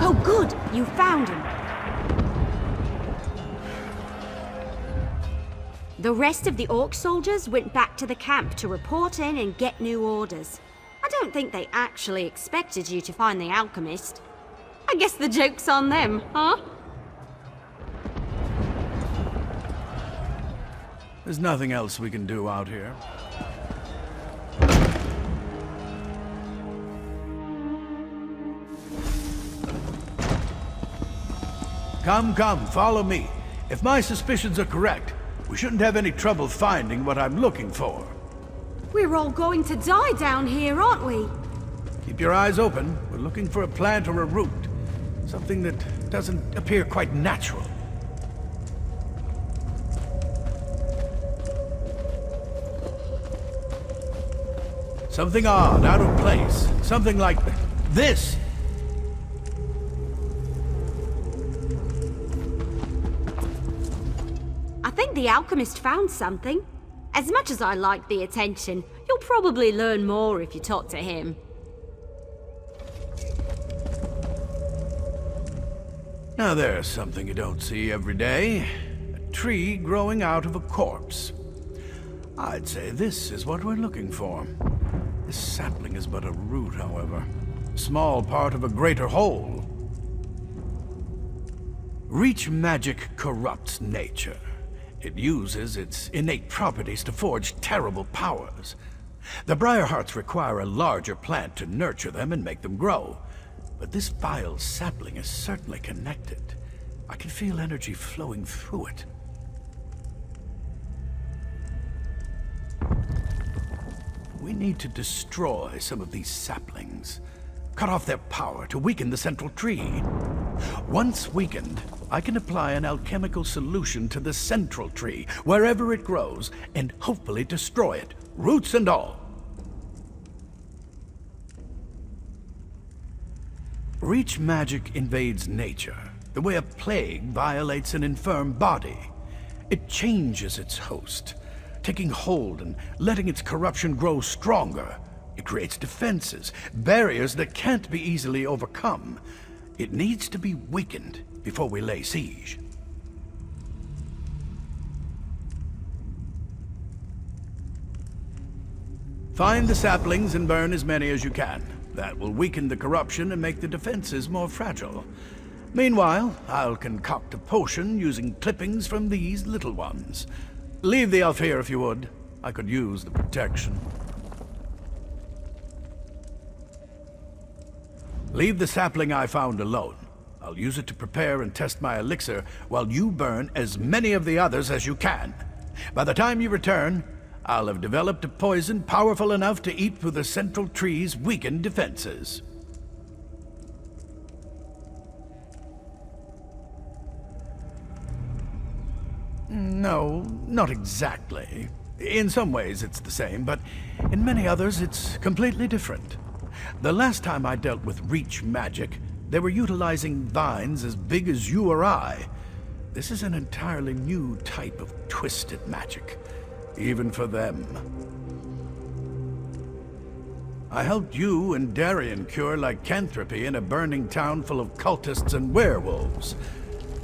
Oh good, you found him. The rest of the orc soldiers went back to the camp to report in and get new orders. I don't think they actually expected you to find the alchemist. I guess the joke's on them, huh? There's nothing else we can do out here. Come, follow me. If my suspicions are correct, we shouldn't have any trouble finding what I'm looking for. We're all going to die down here, aren't we? Keep your eyes open. We're looking for a plant or a root. Something that doesn't appear quite natural. Something odd, out of place. Something like this. I think the alchemist found something. As much as I like the attention, you'll probably learn more if you talk to him. Now there's something you don't see every day. A tree growing out of a corpse. I'd say this is what we're looking for. This sapling is but a root, however. A small part of a greater whole. Reach magic corrupts nature. It uses its innate properties to forge terrible powers. The Briarhearts require a larger plant to nurture them and make them grow. But this vile sapling is certainly connected. I can feel energy flowing through it. We need to destroy some of these saplings. Cut off their power to weaken the central tree. Once weakened, I can apply an alchemical solution to the central tree, wherever it grows, and hopefully destroy it, roots and all. Reach magic invades nature, the way a plague violates an infirm body. It changes its host, taking hold and letting its corruption grow stronger. It creates defenses, barriers that can't be easily overcome. It needs to be weakened before we lay siege. Find the saplings and burn as many as you can. That will weaken the corruption and make the defenses more fragile. Meanwhile, I'll concoct a potion using clippings from these little ones. Leave the elf here if you would. I could use the protection. Leave the sapling I found alone. I'll use it to prepare and test my elixir while you burn as many of the others as you can. By the time you return, I'll have developed a poison powerful enough to eat through the central tree's weakened defenses. No, not exactly. In some ways it's the same, but in many others it's completely different. The last time I dealt with Reach magic, they were utilizing vines as big as you or I. This is an entirely new type of twisted magic, even for them. I helped you and Darien cure lycanthropy in a burning town full of cultists and werewolves.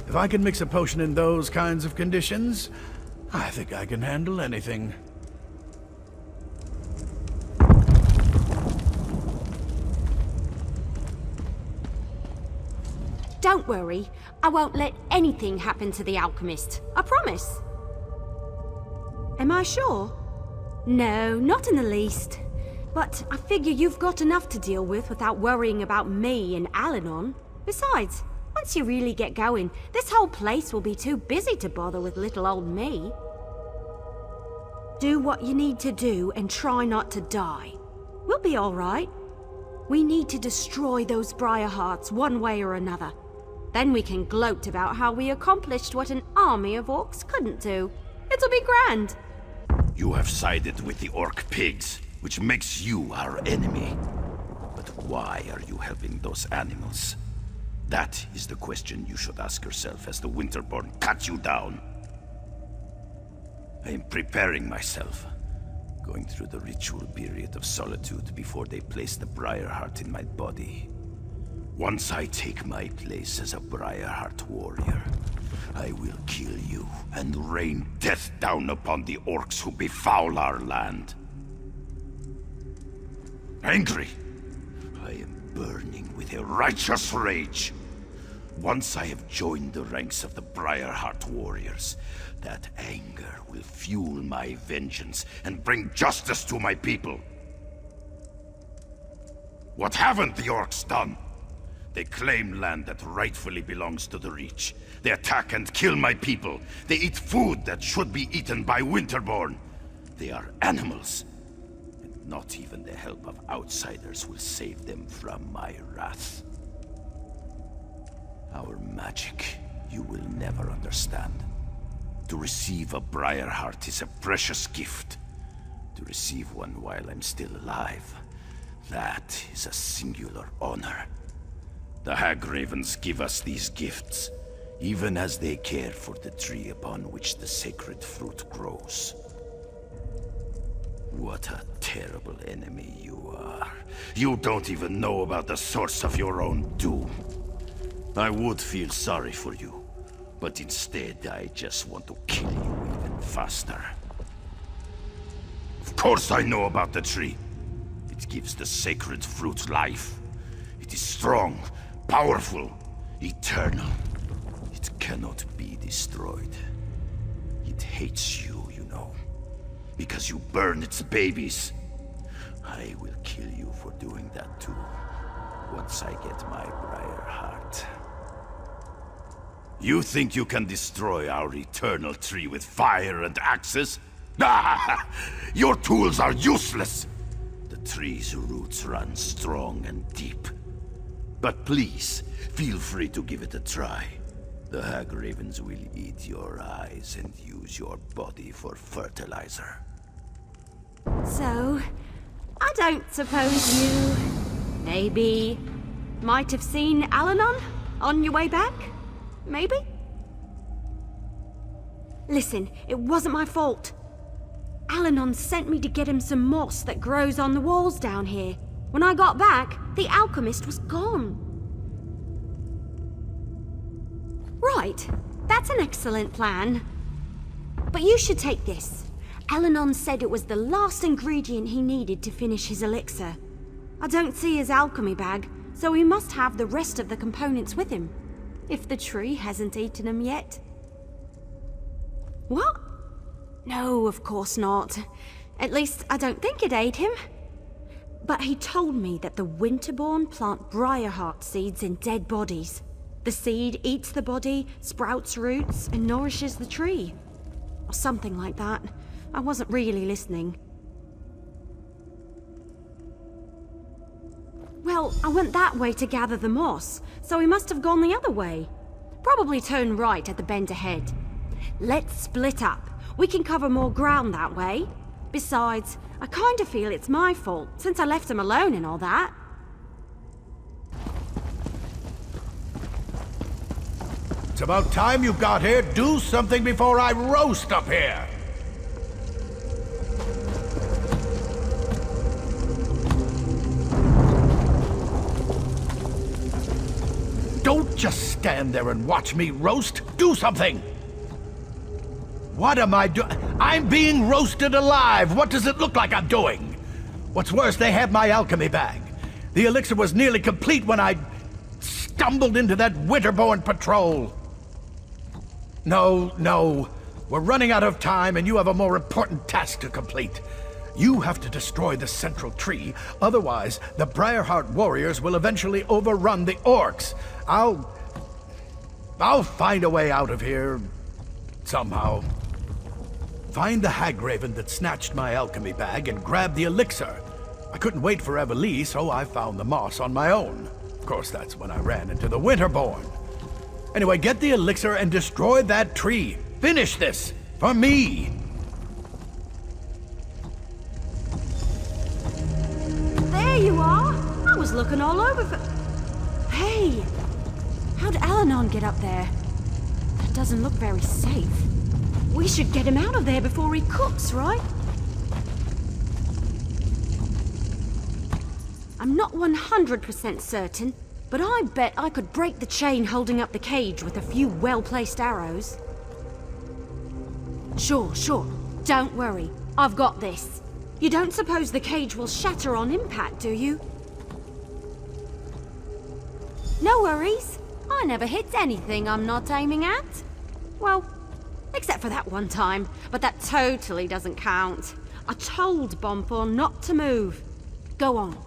If I can mix a potion in those kinds of conditions, I think I can handle anything. Don't worry, I won't let anything happen to the alchemist. I promise. Am I sure? No, not in the least. But I figure you've got enough to deal with without worrying about me and Alanon. Besides, once you really get going, this whole place will be too busy to bother with little old me. Do what you need to do and try not to die. We'll be all right. We need to destroy those Briarhearts one way or another. Then we can gloat about how we accomplished what an army of orcs couldn't do. It'll be grand. You have sided with the orc pigs, which makes you our enemy. But why are you helping those animals? That is the question you should ask yourself as the Winterborn cut you down. I am preparing myself, going through the ritual period of solitude before they place the Briarheart in my body. Once I take my place as a Briarheart warrior, I will kill you and rain death down upon the orcs who befoul our land. Angry, I am burning with a righteous rage. Once I have joined the ranks of the Briarheart warriors, that anger will fuel my vengeance and bring justice to my people. What haven't the orcs done? They claim land that rightfully belongs to the Reach. They attack and kill my people. They eat food that should be eaten by Winterborn. They are animals. And not even the help of outsiders will save them from my wrath. Our magic, you will never understand. To receive a Briarheart is a precious gift. To receive one while I'm still alive, that is a singular honor. The Hagravens give us these gifts, even as they care for the tree upon which the sacred fruit grows. What a terrible enemy you are. You don't even know about the source of your own doom. I would feel sorry for you, but instead I just want to kill you even faster. Of course I know about the tree. It gives the sacred fruit life. It is strong, powerful, eternal. It cannot be destroyed. It hates you, you know, because you burn its babies. I will kill you for doing that too, once I get my Briarheart. You think you can destroy our eternal tree with fire and axes? Ah! Your tools are useless! The tree's roots run strong and deep. But please, feel free to give it a try. The Hagravens will eat your eyes and use your body for fertilizer. So, I don't suppose you... maybe... might have seen Alanon on your way back? Maybe? Listen, it wasn't my fault. Alanon sent me to get him some moss that grows on the walls down here. When I got back, the alchemist was gone. Right, that's an excellent plan. But you should take this. Alanon said it was the last ingredient he needed to finish his elixir. I don't see his alchemy bag, so he must have the rest of the components with him. If the tree hasn't eaten them yet. What? No, of course not. At least, I don't think it ate him. But he told me that the Winterborn plant Briarheart seeds in dead bodies. The seed eats the body, sprouts roots, and nourishes the tree. Or something like that. I wasn't really listening. Well, I went that way to gather the moss, so he must have gone the other way. Probably turn right at the bend ahead. Let's split up. We can cover more ground that way. Besides, I kind of feel it's my fault, since I left him alone and all that. It's about time you got here. Do something before I roast up here. Don't just stand there and watch me roast. Do something! What am I doing? I'm being roasted alive! What does it look like I'm doing? What's worse, they have my alchemy bag. The elixir was nearly complete when I stumbled into that Winterborn patrol. No. We're running out of time and you have a more important task to complete. You have to destroy the central tree, otherwise the Briarheart warriors will eventually overrun the orcs. I'll find a way out of here, somehow. Find the Hagraven that snatched my alchemy bag and grab the elixir. I couldn't wait for Evelie, so I found the moss on my own. Of course, that's when I ran into the Winterborn. Anyway, get the elixir and destroy that tree. Finish this, for me. There you are! I was looking all over for... Hey! How'd Alanon get up there? That doesn't look very safe. We should get him out of there before he cooks, right? I'm not 100% certain, but I bet I could break the chain holding up the cage with a few well-placed arrows. Sure. Don't worry. I've got this. You don't suppose the cage will shatter on impact, do you? No worries. I never hit anything I'm not aiming at. Well, except for that one time, but that totally doesn't count. I told Bonfor not to move. Go on.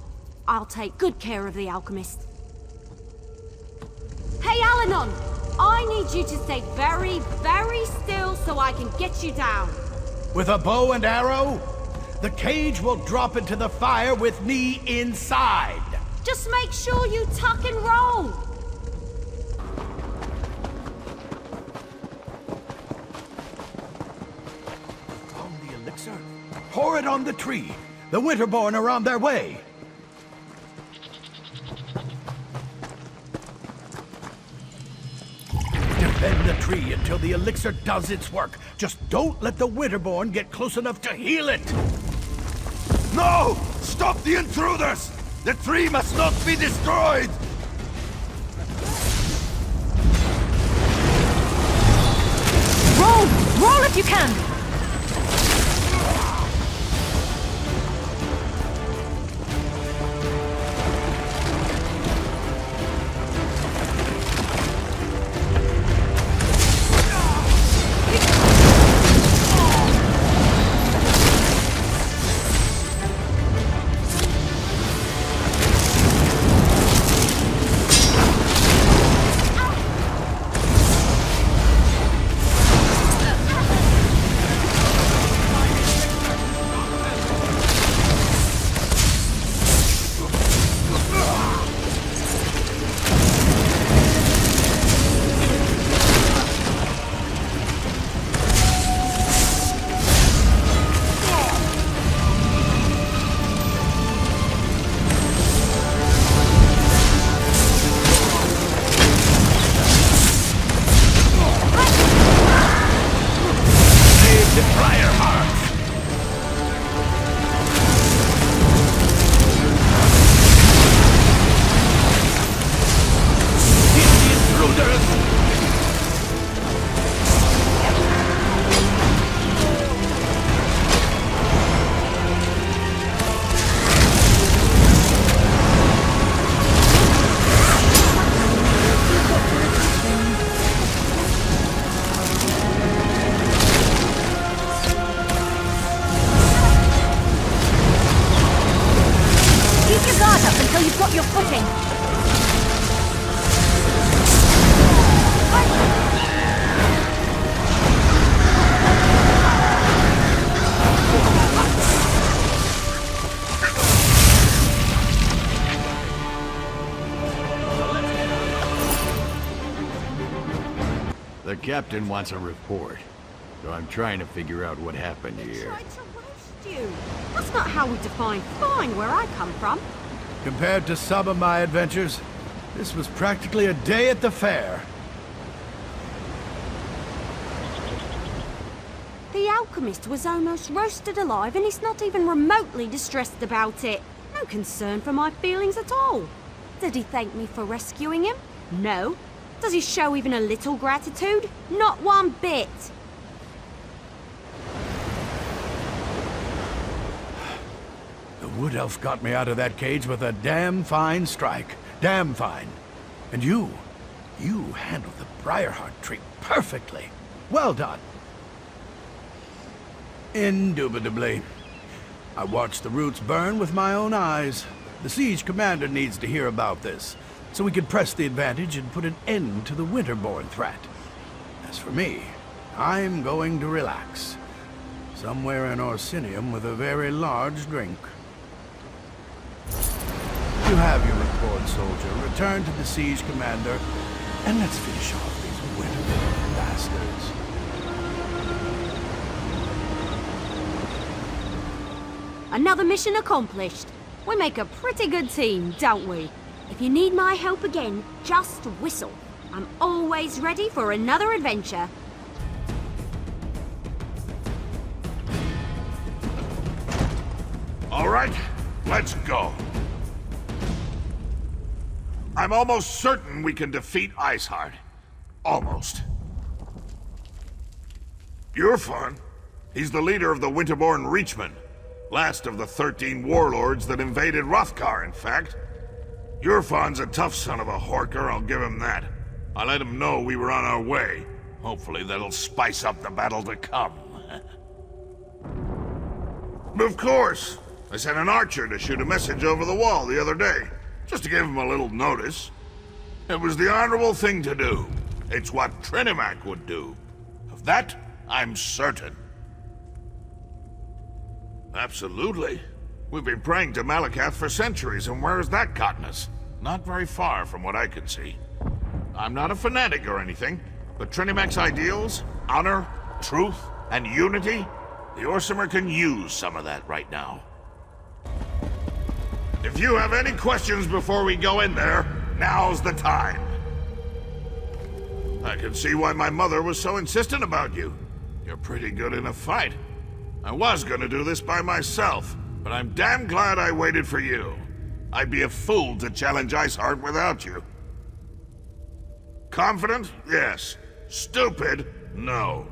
I'll take good care of the alchemist. Hey, Alanon! I need you to stay very, very still so I can get you down. With a bow and arrow? The cage will drop into the fire with me inside. Just make sure you tuck and roll. Found the elixir? Pour it on the tree. The Winterborn are on their way. Defend the tree until the elixir does its work. Just don't let the Winterborn get close enough to heal it. No! Stop the intruders! The tree must not be destroyed! Roll! Roll if you can! The captain wants a report, so I'm trying to figure out what happened here. Tried to roast you. That's not how we define fine where I come from. Compared to some of my adventures, this was practically a day at the fair. The alchemist was almost roasted alive and he's not even remotely distressed about it. No concern for my feelings at all. Did he thank me for rescuing him? No. Does he show even a little gratitude? Not one bit. The Wood Elf got me out of that cage with a damn fine strike. Damn fine. And you handled the Briarheart tree perfectly. Well done. Indubitably. I watched the roots burn with my own eyes. The siege commander needs to hear about this, so we can press the advantage and put an end to the Winterborn threat. As for me, I'm going to relax. Somewhere in Orsinium with a very large drink. You have your report, soldier. Return to the siege commander, and let's finish off these Winterborn bastards. Another mission accomplished. We make a pretty good team, don't we? If you need my help again, just whistle. I'm always ready for another adventure. All right, let's go. I'm almost certain we can defeat Iceheart. Almost. You're fun. He's the leader of the Winterborn Reachmen. Last of the 13 warlords that invaded Hrothgar, in fact. Yurfan's a tough son of a horker, I'll give him that. I let him know we were on our way. Hopefully that'll spice up the battle to come. Of course. I sent an archer to shoot a message over the wall the other day, just to give him a little notice. It was the honorable thing to do. It's what Trinimac would do. Of that, I'm certain. Absolutely. We've been praying to Malakath for centuries, and where has that gotten us? Not very far from what I can see. I'm not a fanatic or anything, but Trinimac's ideals, honor, truth, and unity, the Orsimer can use some of that right now. If you have any questions before we go in there, now's the time. I can see why my mother was so insistent about you. You're pretty good in a fight. I was gonna do this by myself, but I'm damn glad I waited for you. I'd be a fool to challenge Iceheart without you. Confident? Yes. Stupid? No.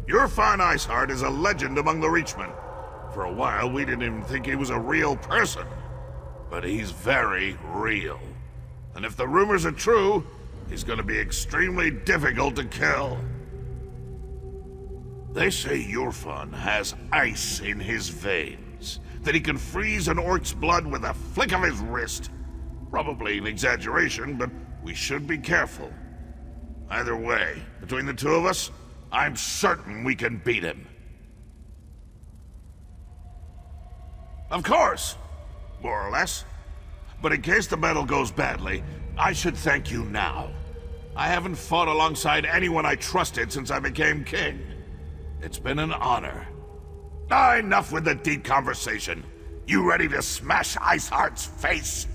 Your fine Iceheart is a legend among the Reachmen. For a while, we didn't even think he was a real person. But he's very real. And if the rumors are true, he's gonna be extremely difficult to kill. They say Yurfan has ice in his veins, that he can freeze an orc's blood with a flick of his wrist. Probably an exaggeration, but we should be careful. Either way, between the two of us, I'm certain we can beat him. Of course, more or less. But in case the battle goes badly, I should thank you now. I haven't fought alongside anyone I trusted since I became king. It's been an honor. Enough with the deep conversation. You ready to smash Iceheart's face?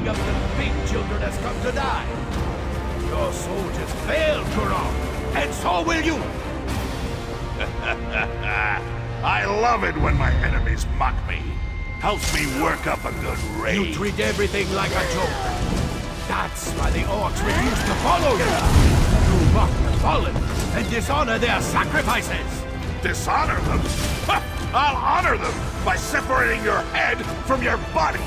Of the big children has come to die. Your soldiers failed, Kurog, and so will you. I love it when my enemies mock me. Helps me work up a good rage. You treat everything like a joke. That's why the orcs refuse to follow you. You mock the fallen and dishonor their sacrifices. Dishonor them? I'll honor them by separating your head from your body.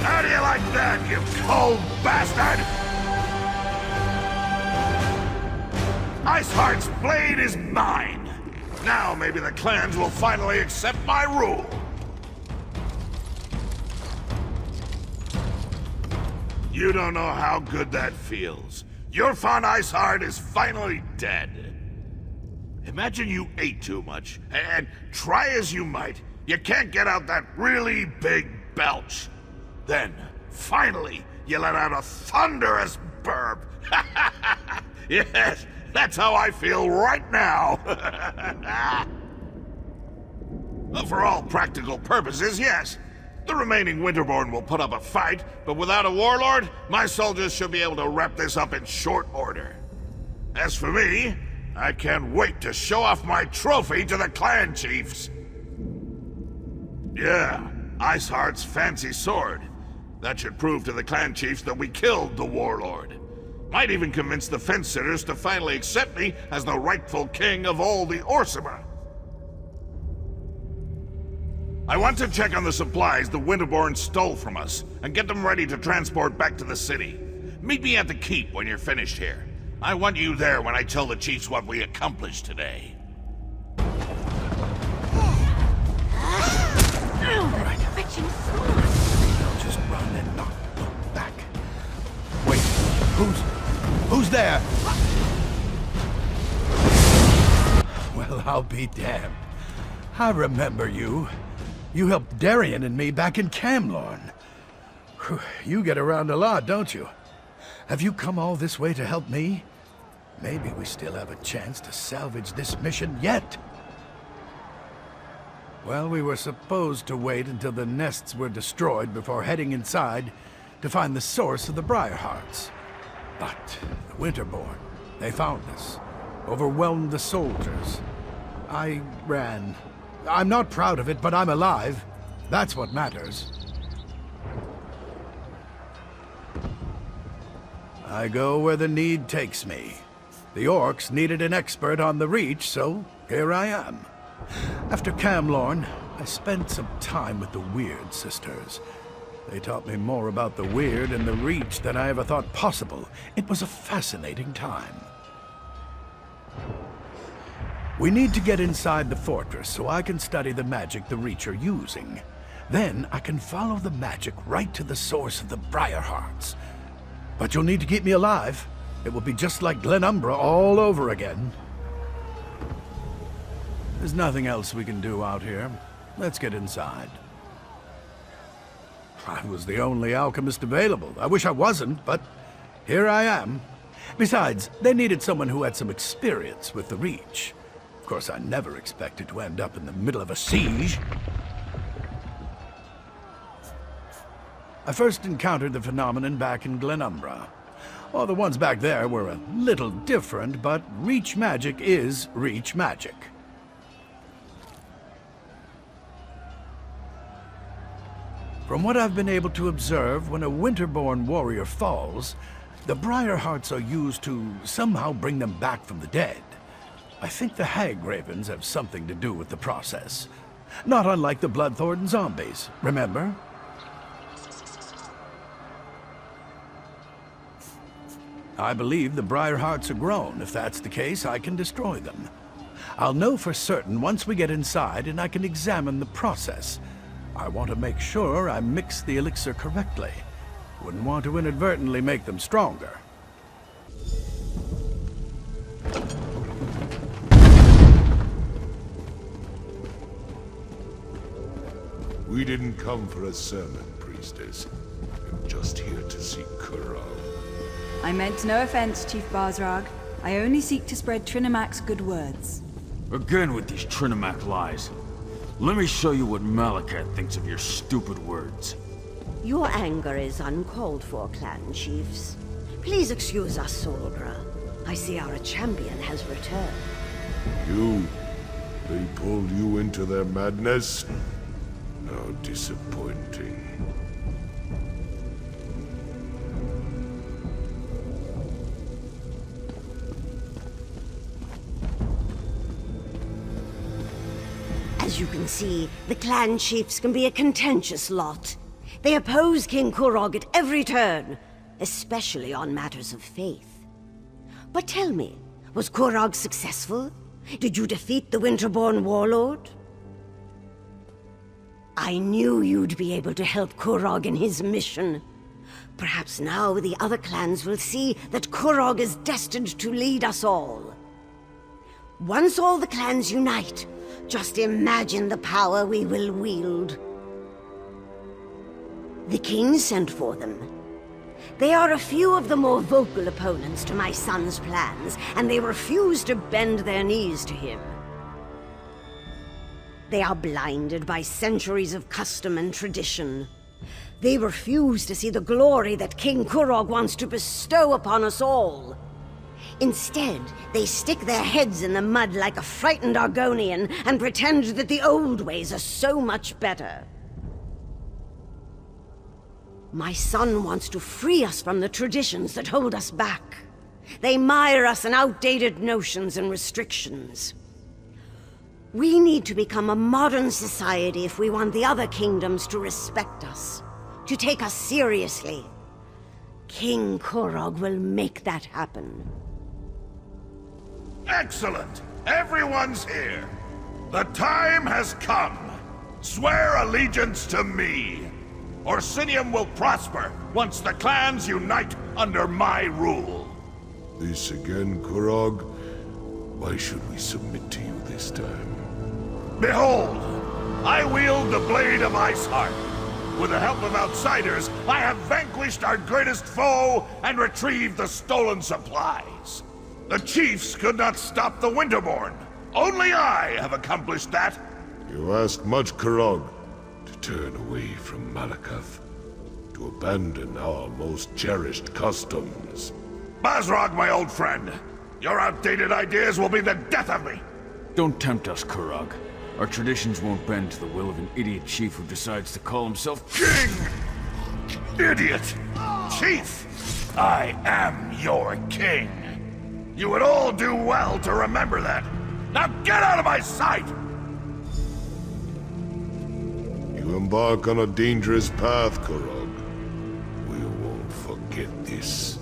How do you like that, you cold bastard? Iceheart's blade is mine. Now maybe the clans will finally accept my rule. You don't know how good that feels. Your fond Iceheart is finally dead. Imagine you ate too much, and try as you might, you can't get out that really big belch. Then, finally, you let out a thunderous burp. Yes, that's how I feel right now. Well, for all practical purposes, yes. The remaining Winterborn will put up a fight, but without a warlord, my soldiers should be able to wrap this up in short order. As for me, I can't wait to show off my trophy to the clan chiefs. Yeah, Iceheart's fancy sword. That should prove to the clan chiefs that we killed the warlord. Might even convince the fence-sitters to finally accept me as the rightful king of all the Orsimer. I want to check on the supplies the Winterborn stole from us, and get them ready to transport back to the city. Meet me at the keep when you're finished here. I want you there when I tell the chiefs what we accomplished today. I'll just run and not look back. Wait, who's there? Well, I'll be damned. I remember you. You helped Darien and me back in Camlorn. You get around a lot, don't you? Have you come all this way to help me? Maybe we still have a chance to salvage this mission yet. Well, we were supposed to wait until the nests were destroyed before heading inside to find the source of the Briarhearts. But the Winterborn, they found us, overwhelmed the soldiers. I ran. I'm not proud of it, but I'm alive. That's what matters. I go where the need takes me. The orcs needed an expert on the Reach, so here I am. After Camlorn, I spent some time with the Weird Sisters. They taught me more about the Weird and the Reach than I ever thought possible. It was a fascinating time. We need to get inside the fortress so I can study the magic the Reach are using. Then I can follow the magic right to the source of the Briarhearts. But you'll need to keep me alive. It will be just like Glenumbra all over again. There's nothing else we can do out here. Let's get inside. I was the only alchemist available. I wish I wasn't, but here I am. Besides, they needed someone who had some experience with the Reach. Of course, I never expected to end up in the middle of a siege. I first encountered the phenomenon back in Glenumbra. Well, the ones back there were a little different, but Reach magic is Reach magic. From what I've been able to observe, when a Winterborn warrior falls, the Briarhearts are used to somehow bring them back from the dead. I think the Hag Ravens have something to do with the process. Not unlike the Bloodthorn zombies, remember? I believe the Briarhearts are grown. If that's the case, I can destroy them. I'll know for certain once we get inside and I can examine the process. I want to make sure I mix the elixir correctly. Wouldn't want to inadvertently make them stronger. We didn't come for a sermon, priestess. I'm just here to see Kurog. I meant no offense, Chief Bazrag. I only seek to spread Trinamac's good words. Again with these Trinamac lies. Let me show you what Malakat thinks of your stupid words. Your anger is uncalled for, clan chiefs. Please excuse us, Solgra. I see our champion has returned. You? They pulled you into their madness? How disappointing. As you can see, the clan chiefs can be a contentious lot. They oppose King Kurog at every turn, especially on matters of faith. But tell me, was Kurog successful? Did you defeat the Winterborn warlord? I knew you'd be able to help Kurog in his mission. Perhaps now the other clans will see that Kurog is destined to lead us all. Once all the clans unite, just imagine the power we will wield. The king sent for them. They are a few of the more vocal opponents to my son's plans, and they refuse to bend their knees to him. They are blinded by centuries of custom and tradition. They refuse to see the glory that King Kurog wants to bestow upon us all. Instead, they stick their heads in the mud like a frightened Argonian and pretend that the old ways are so much better. My son wants to free us from the traditions that hold us back. They mire us in outdated notions and restrictions. We need to become a modern society if we want the other kingdoms to respect us, to take us seriously. King Kurog will make that happen. Excellent! Everyone's here! The time has come! Swear allegiance to me! Orsinium will prosper once the clans unite under my rule. This again, Kurog? Why should we submit to you this time? Behold! I wield the Blade of Iceheart. With the help of outsiders, I have vanquished our greatest foe and retrieved the stolen supplies. The chiefs could not stop the Winterborn. Only I have accomplished that. You ask much, Kurog, to turn away from Malakath, to abandon our most cherished customs. Basrog, my old friend. Your outdated ideas will be the death of me. Don't tempt us, Kurog. Our traditions won't bend to the will of an idiot chief who decides to call himself king! Idiot! Chief! I am your king. You would all do well to remember that. Now get out of my sight! You embark on a dangerous path, Kurog. We won't forget this.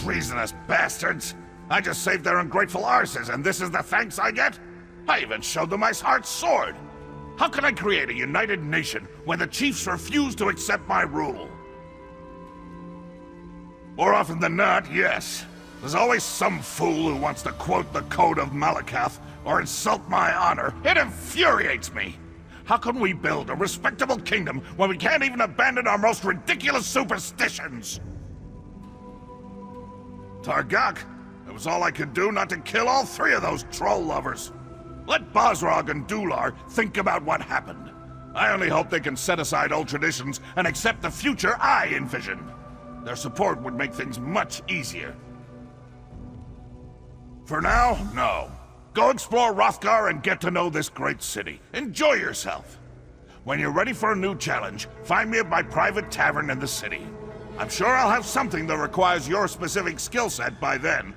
Treasonous bastards! I just saved their ungrateful arses, and this is the thanks I get? I even showed them my heart's sword! How can I create a united nation when the chiefs refuse to accept my rule? More often than not, yes. There's always some fool who wants to quote the Code of Malakath or insult my honor. It infuriates me! How can we build a respectable kingdom when we can't even abandon our most ridiculous superstitions? Targak, it was all I could do not to kill all three of those troll lovers. Let Basrog and Dular think about what happened. I only hope they can set aside old traditions and accept the future I envision. Their support would make things much easier. For now, no. Go explore Hrothgar and get to know this great city. Enjoy yourself. When you're ready for a new challenge, find me at my private tavern in the city. I'm sure I'll have something that requires your specific skill set by then.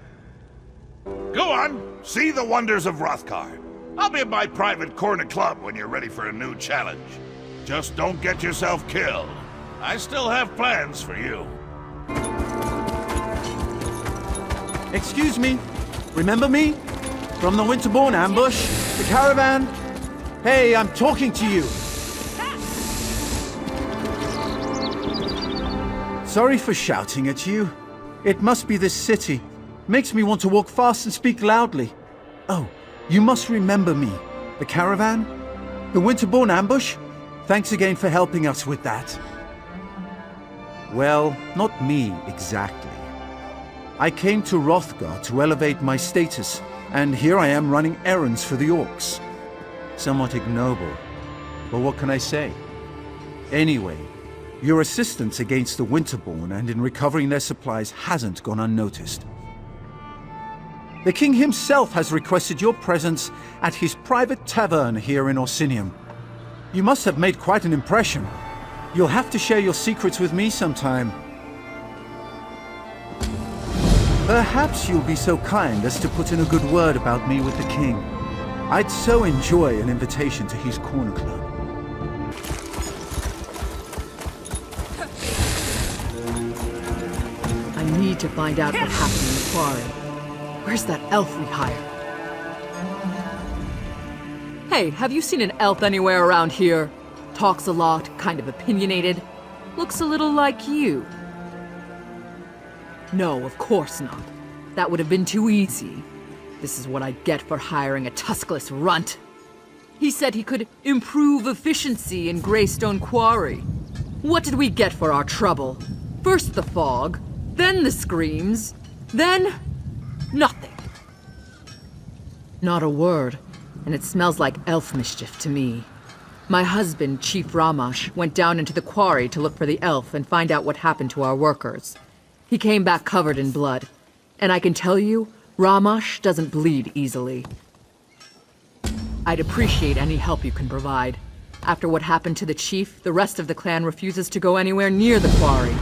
Go on, see the wonders of Hrothgar. I'll be at my private corner club when you're ready for a new challenge. Just don't get yourself killed. I still have plans for you. Excuse me. Remember me? From the Winterborn ambush? The caravan? Hey, I'm talking to you. Sorry for shouting at you. It must be this city. Makes me want to walk fast and speak loudly. Oh, you must remember me. The caravan? The Winterborn ambush? Thanks again for helping us with that. Well, not me exactly. I came to Hrothgar to elevate my status, and here I am running errands for the orcs. Somewhat ignoble, but what can I say? Anyway, your assistance against the Winterborn and in recovering their supplies hasn't gone unnoticed. The king himself has requested your presence at his private tavern here in Orsinium. You must have made quite an impression. You'll have to share your secrets with me sometime. Perhaps you'll be so kind as to put in a good word about me with the king. I'd so enjoy an invitation to his corner club. I need to find out what happened in the quarry. Where's that elf we hired? Hey, have you seen an elf anywhere around here? Talks a lot, kind of opinionated. Looks a little like you. No, of course not. That would have been too easy. This is what I get for hiring a tuskless runt. He said he could improve efficiency in Greystone Quarry. What did we get for our trouble? First the fog, then the screams, then nothing. Not a word, and it smells like elf mischief to me. My husband, Chief Ramash, went down into the quarry to look for the elf and find out what happened to our workers. He came back covered in blood, and I can tell you, Ramash doesn't bleed easily. I'd appreciate any help you can provide. After what happened to the chief, the rest of the clan refuses to go anywhere near the quarry.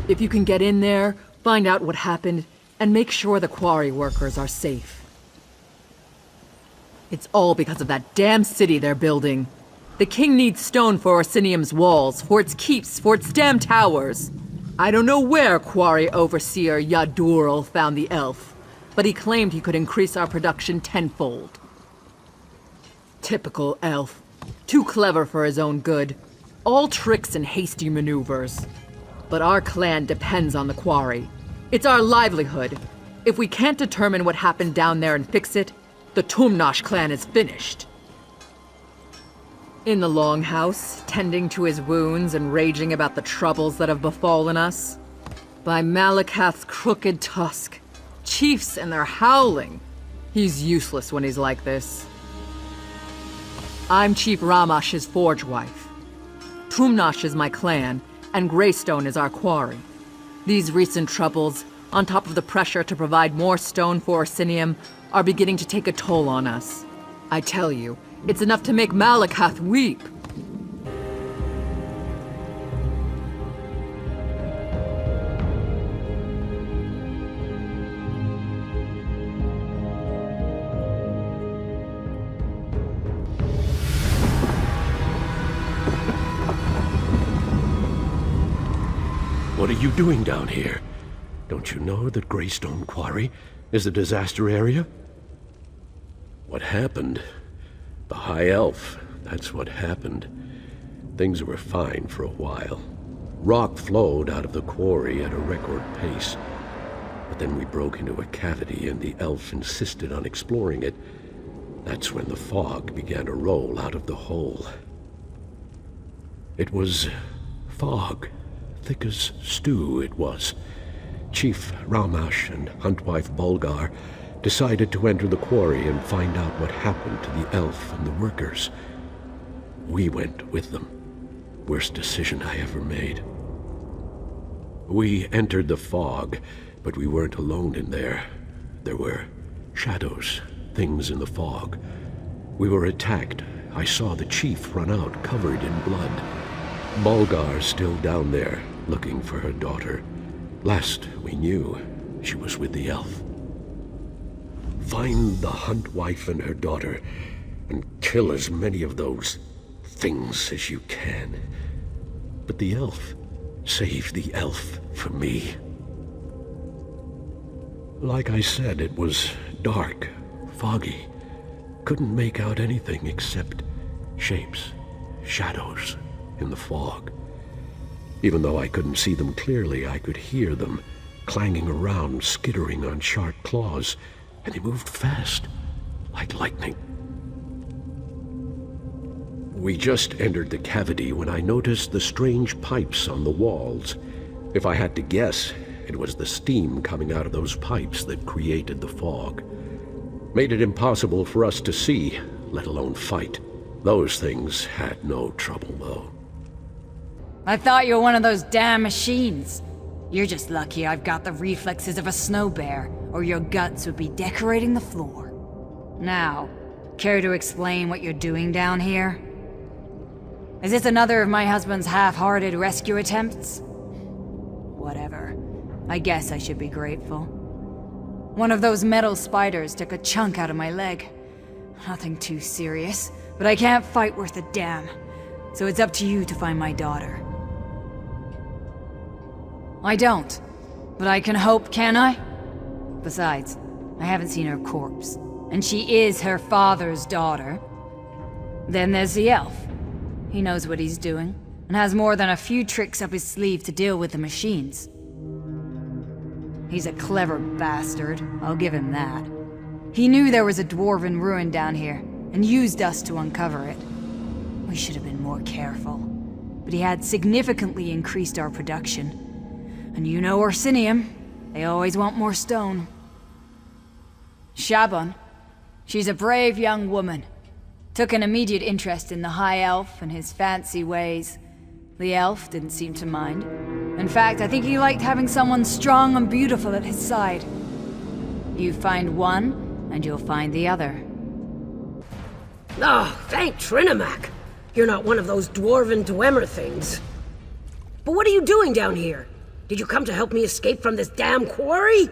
If you can get in there, find out what happened, and make sure the quarry workers are safe. It's all because of that damn city they're building. The king needs stone for Orsinium's walls, for its keeps, for its damn towers. I don't know where Quarry Overseer Yadurl found the elf, but he claimed he could increase our production tenfold. Typical elf. Too clever for his own good. All tricks and hasty maneuvers. But our clan depends on the quarry. It's our livelihood. If we can't determine what happened down there and fix it, the Tumnash clan is finished. In the longhouse, tending to his wounds and raging about the troubles that have befallen us. By Malakath's crooked tusk, chiefs and they're howling. He's useless when he's like this. I'm Chief Ramash's forge wife. Tumnash is my clan, and Greystone is our quarry. These recent troubles, on top of the pressure to provide more stone for Orsinium, are beginning to take a toll on us. I tell you, it's enough to make Malakath weep. What are you doing down here? Don't you know that Greystone Quarry is a disaster area? What happened? The High Elf, that's what happened. Things were fine for a while. Rock flowed out of the quarry at a record pace. But then we broke into a cavity and the elf insisted on exploring it. That's when the fog began to roll out of the hole. It was fog. Thick as stew it was. Chief Ramash and Huntwife Bulgar decided to enter the quarry and find out what happened to the elf and the workers. We went with them. Worst decision I ever made. We entered the fog, but we weren't alone in there. There were shadows, things in the fog. We were attacked. I saw the chief run out, covered in blood. Bulgar's still down there, looking for her daughter. Last we knew, she was with the elf. Find the Hunt wife and her daughter, and kill as many of those things as you can. But the elf, save the elf for me. Like I said, it was dark, foggy. Couldn't make out anything except shapes, shadows in the fog. Even though I couldn't see them clearly, I could hear them clanging around, skittering on sharp claws, and they moved fast, like lightning. We just entered the cavity when I noticed the strange pipes on the walls. If I had to guess, it was the steam coming out of those pipes that created the fog. Made it impossible for us to see, let alone fight. Those things had no trouble, though. I thought you were one of those damn machines. You're just lucky I've got the reflexes of a snow bear, or your guts would be decorating the floor. Now, care to explain what you're doing down here? Is this another of my husband's half-hearted rescue attempts? Whatever. I guess I should be grateful. One of those metal spiders took a chunk out of my leg. Nothing too serious, but I can't fight worth a damn. So it's up to you to find my daughter. I don't, but I can hope, can I? Besides, I haven't seen her corpse, and she is her father's daughter. Then there's the elf. He knows what he's doing, and has more than a few tricks up his sleeve to deal with the machines. He's a clever bastard, I'll give him that. He knew there was a dwarven ruin down here, and used us to uncover it. We should have been more careful, but he had significantly increased our production. And you know Orsinium, they always want more stone. Shaban, she's a brave young woman. Took an immediate interest in the High Elf and his fancy ways. The elf didn't seem to mind. In fact, I think he liked having someone strong and beautiful at his side. You find one, and you'll find the other. Oh, thank Trinimac. You're not one of those dwarven Dwemer things. But what are you doing down here? Did you come to help me escape from this damn quarry?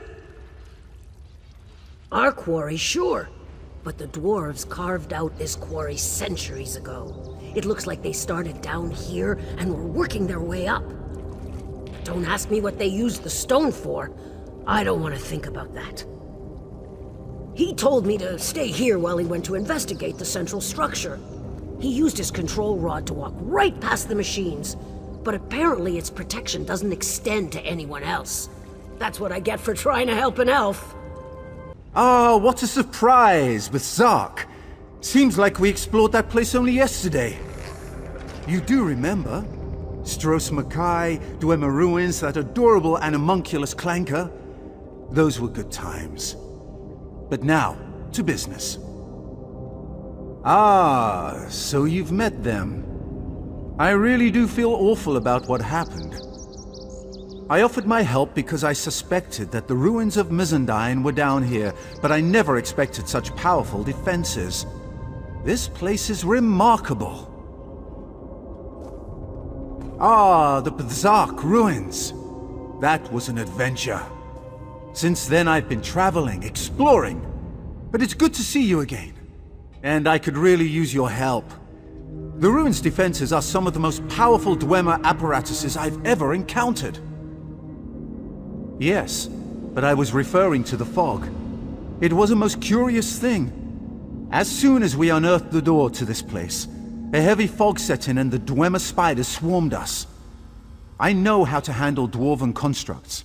Our quarry, sure. But the dwarves carved out this quarry centuries ago. It looks like they started down here and were working their way up. But don't ask me what they used the stone for. I don't want to think about that. He told me to stay here while he went to investigate the central structure. He used his control rod to walk right past the machines, but apparently its protection doesn't extend to anyone else. That's what I get for trying to help an elf. Ah, what a surprise with Zark. Seems like we explored that place only yesterday. You do remember? Stros Mackay, Dwemer Ruins, that adorable animunculus clanker. Those were good times. But now, to business. Ah, so you've met them. I really do feel awful about what happened. I offered my help because I suspected that the ruins of Mizandine were down here, but I never expected such powerful defenses. This place is remarkable. Ah, the Pzak ruins. That was an adventure. Since then I've been traveling, exploring. But it's good to see you again. And I could really use your help. The ruins' defenses are some of the most powerful Dwemer apparatuses I've ever encountered. Yes, but I was referring to the fog. It was a most curious thing. As soon as we unearthed the door to this place, a heavy fog set in and the Dwemer spiders swarmed us. I know how to handle dwarven constructs.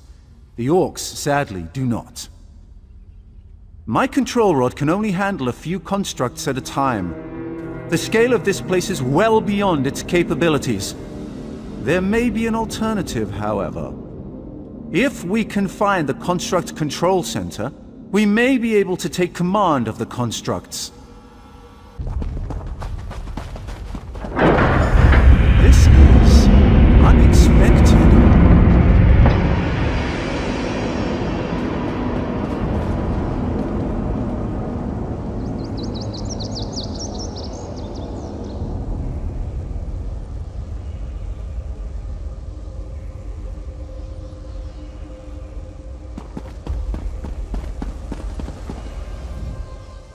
The orcs, sadly, do not. My control rod can only handle a few constructs at a time. The scale of this place is well beyond its capabilities. There may be an alternative, however. If we can find the Construct Control Center, we may be able to take command of the constructs. This is unexpected.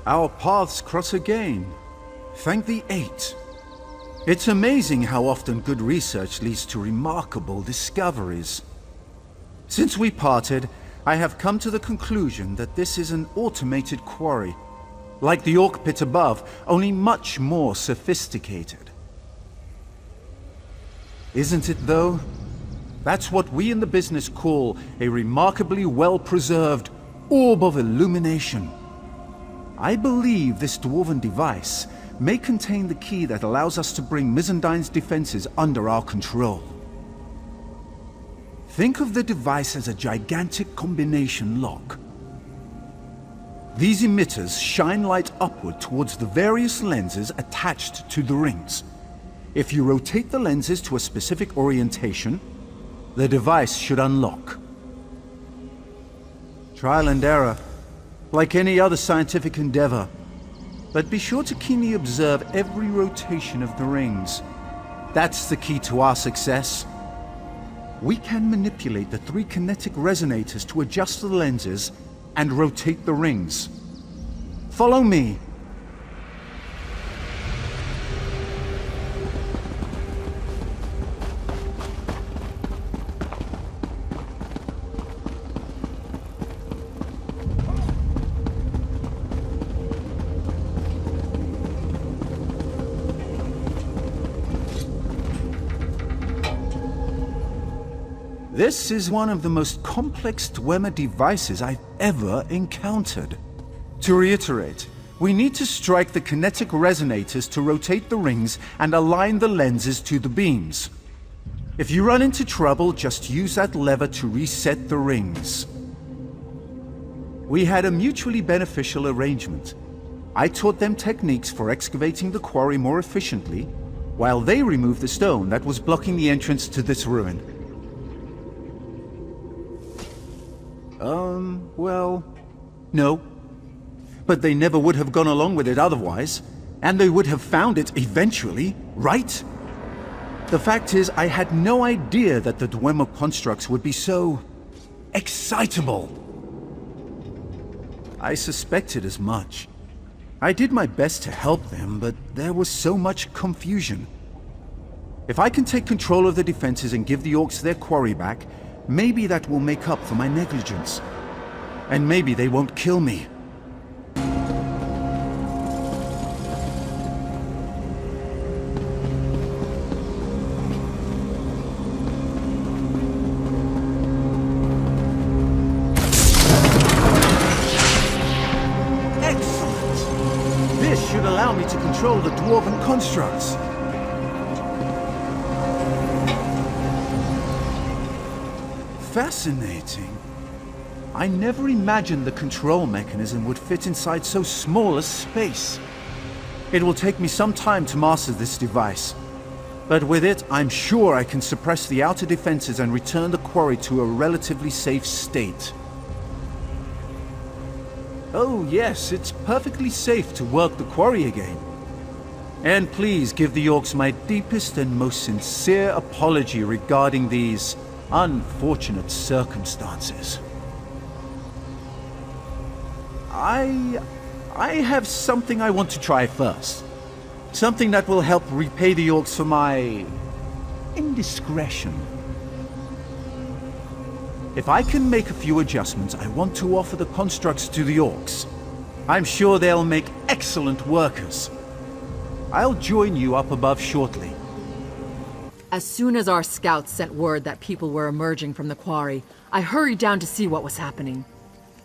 Our paths cross again. Thank the Eight. It's amazing how often good research leads to remarkable discoveries. Since we parted, I have come to the conclusion that this is an automated quarry. Like the Orc Pit above, only much more sophisticated. Isn't it though? That's what we in the business call a remarkably well-preserved orb of illumination. I believe this dwarven device may contain the key that allows us to bring Mizandine's defenses under our control. Think of the device as a gigantic combination lock. These emitters shine light upward towards the various lenses attached to the rings. If you rotate the lenses to a specific orientation, the device should unlock. Trial and error. Like any other scientific endeavor. But be sure to keenly observe every rotation of the rings. That's the key to our success. We can manipulate the 3 kinetic resonators to adjust the lenses and rotate the rings. Follow me. This is one of the most complex Dwemer devices I've ever encountered. To reiterate, we need to strike the kinetic resonators to rotate the rings and align the lenses to the beams. If you run into trouble, just use that lever to reset the rings. We had a mutually beneficial arrangement. I taught them techniques for excavating the quarry more efficiently, while they removed the stone that was blocking the entrance to this ruin. Well, no. But they never would have gone along with it otherwise, and they would have found it eventually, right? The fact is, I had no idea that the Dwemer constructs would be so excitable. I suspected as much. I did my best to help them, but there was so much confusion. If I can take control of the defenses and give the orcs their quarry back, maybe that will make up for my negligence. And maybe they won't kill me. Excellent! This should allow me to control the dwarven constructs. Fascinating. I never imagined the control mechanism would fit inside so small a space. It will take me some time to master this device. But with it, I'm sure I can suppress the outer defenses and return the quarry to a relatively safe state. Oh yes, it's perfectly safe to work the quarry again. And please give the orcs my deepest and most sincere apology regarding these unfortunate circumstances. I have something I want to try first. Something that will help repay the orcs for my indiscretion. If I can make a few adjustments, I want to offer the constructs to the orcs. I'm sure they'll make excellent workers. I'll join you up above shortly. As soon as our scouts sent word that people were emerging from the quarry, I hurried down to see what was happening.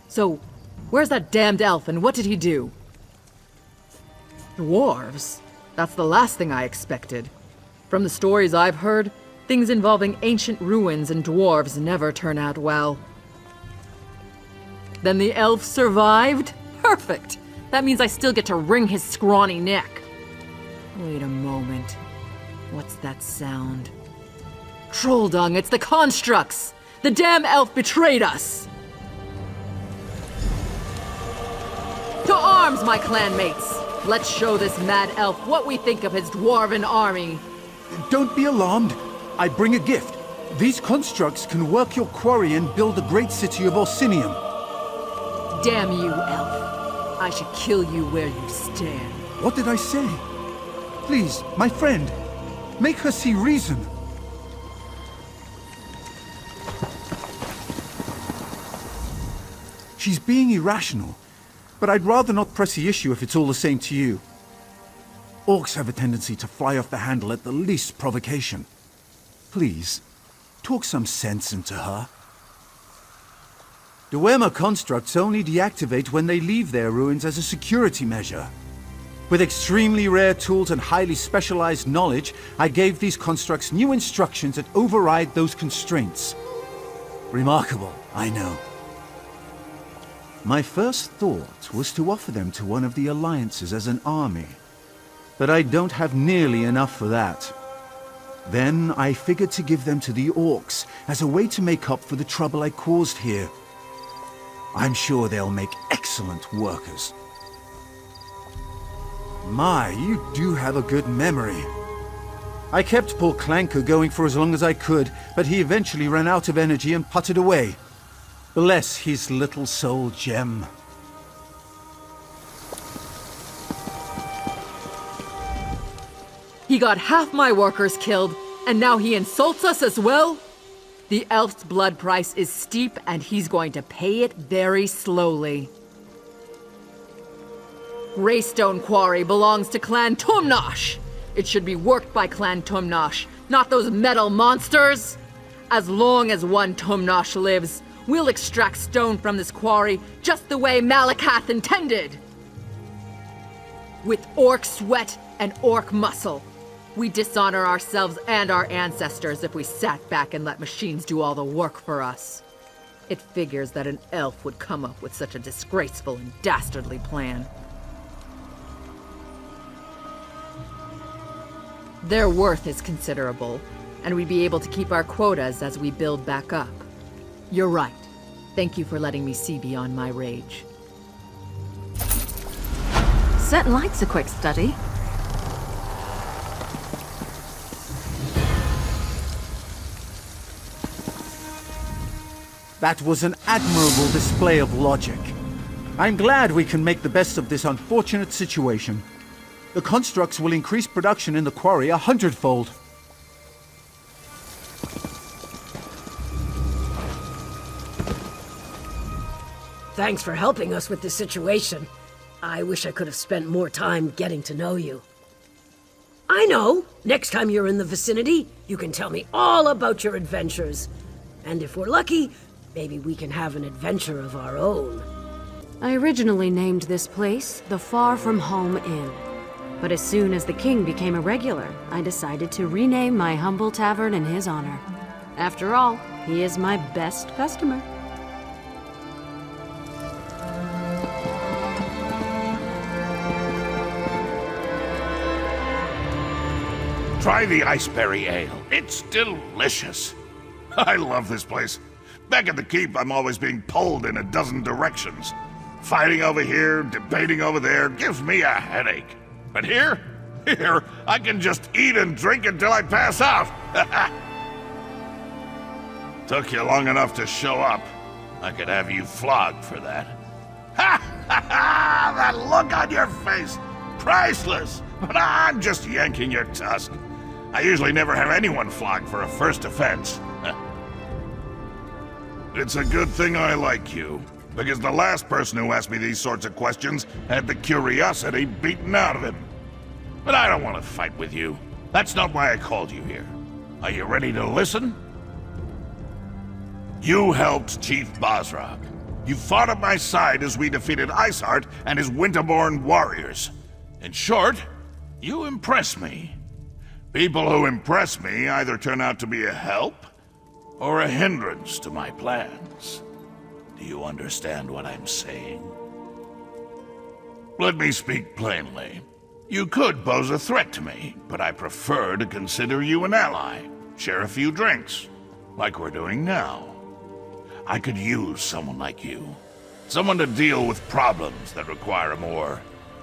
So, where's that damned elf and what did he do? Dwarves? That's the last thing I expected. From the stories I've heard, things involving ancient ruins and dwarves never turn out well. Then the elf survived? Perfect! That means I still get to wring his scrawny neck. Wait a moment. What's that sound? Troll dung, it's the constructs! The damn elf betrayed us! To arms, my clanmates! Let's show this mad elf what we think of his dwarven army. Don't be alarmed. I bring a gift. These constructs can work your quarry and build the great city of Orsinium. Damn you, elf. I should kill you where you stand. What did I say? Please, my friend, make her see reason. She's being irrational. But I'd rather not press the issue if it's all the same to you. Orcs have a tendency to fly off the handle at the least provocation. Please, talk some sense into her. Dwemer constructs only deactivate when they leave their ruins as a security measure. With extremely rare tools and highly specialized knowledge, I gave these constructs new instructions that override those constraints. Remarkable, I know. My first thought was to offer them to one of the alliances as an army, but I don't have nearly enough for that. Then I figured to give them to the orcs as a way to make up for the trouble I caused here. I'm sure they'll make excellent workers. My, you do have a good memory. I kept poor Clanker going for as long as I could, but he eventually ran out of energy and putted away. Bless his little soul gem. He got half my workers killed, and now he insults us as well? The elf's blood price is steep, and he's going to pay it very slowly. Greystone Quarry belongs to Clan Tumnosh. It should be worked by Clan Tumnosh, not those metal monsters. As long as one Tumnosh lives, we'll extract stone from this quarry just the way Malakath intended. With orc sweat and orc muscle. We dishonor ourselves and our ancestors if we sat back and let machines do all the work for us. It figures that an elf would come up with such a disgraceful and dastardly plan. Their worth is considerable, and we'd be able to keep our quotas as we build back up. You're right. Thank you for letting me see beyond my rage. Set likes a quick study. That was an admirable display of logic. I'm glad we can make the best of this unfortunate situation. The constructs will increase production in the quarry 100-fold. Thanks for helping us with this situation. I wish I could have spent more time getting to know you. I know! Next time you're in the vicinity, you can tell me all about your adventures. And if we're lucky, maybe we can have an adventure of our own. I originally named this place the Far From Home Inn. But as soon as the king became a regular, I decided to rename my humble tavern in his honor. After all, he is my best customer. Try the Iceberry Ale. It's delicious. I love this place. Back at the keep, I'm always being pulled in a dozen directions. Fighting over here, debating over there, gives me a headache. But here, I can just eat and drink until I pass out. Took you long enough to show up. I could have you flogged for that. Ha ha ha! That look on your face! Priceless! But I'm just yanking your tusk. I usually never have anyone flogged for a first offense. It's a good thing I like you, because the last person who asked me these sorts of questions had the curiosity beaten out of him. But I don't want to fight with you. That's not why I called you here. Are you ready to listen? You helped Chief Bosrog. You fought at my side as we defeated Iceheart and his Winterborn warriors. In short, you impress me. People who impress me either turn out to be a help or a hindrance to my plans. Do you understand what I'm saying? Let me speak plainly. You could pose a threat to me, but I prefer to consider you an ally. Share a few drinks, like we're doing now. I could use someone like you. Someone to deal with problems that require a more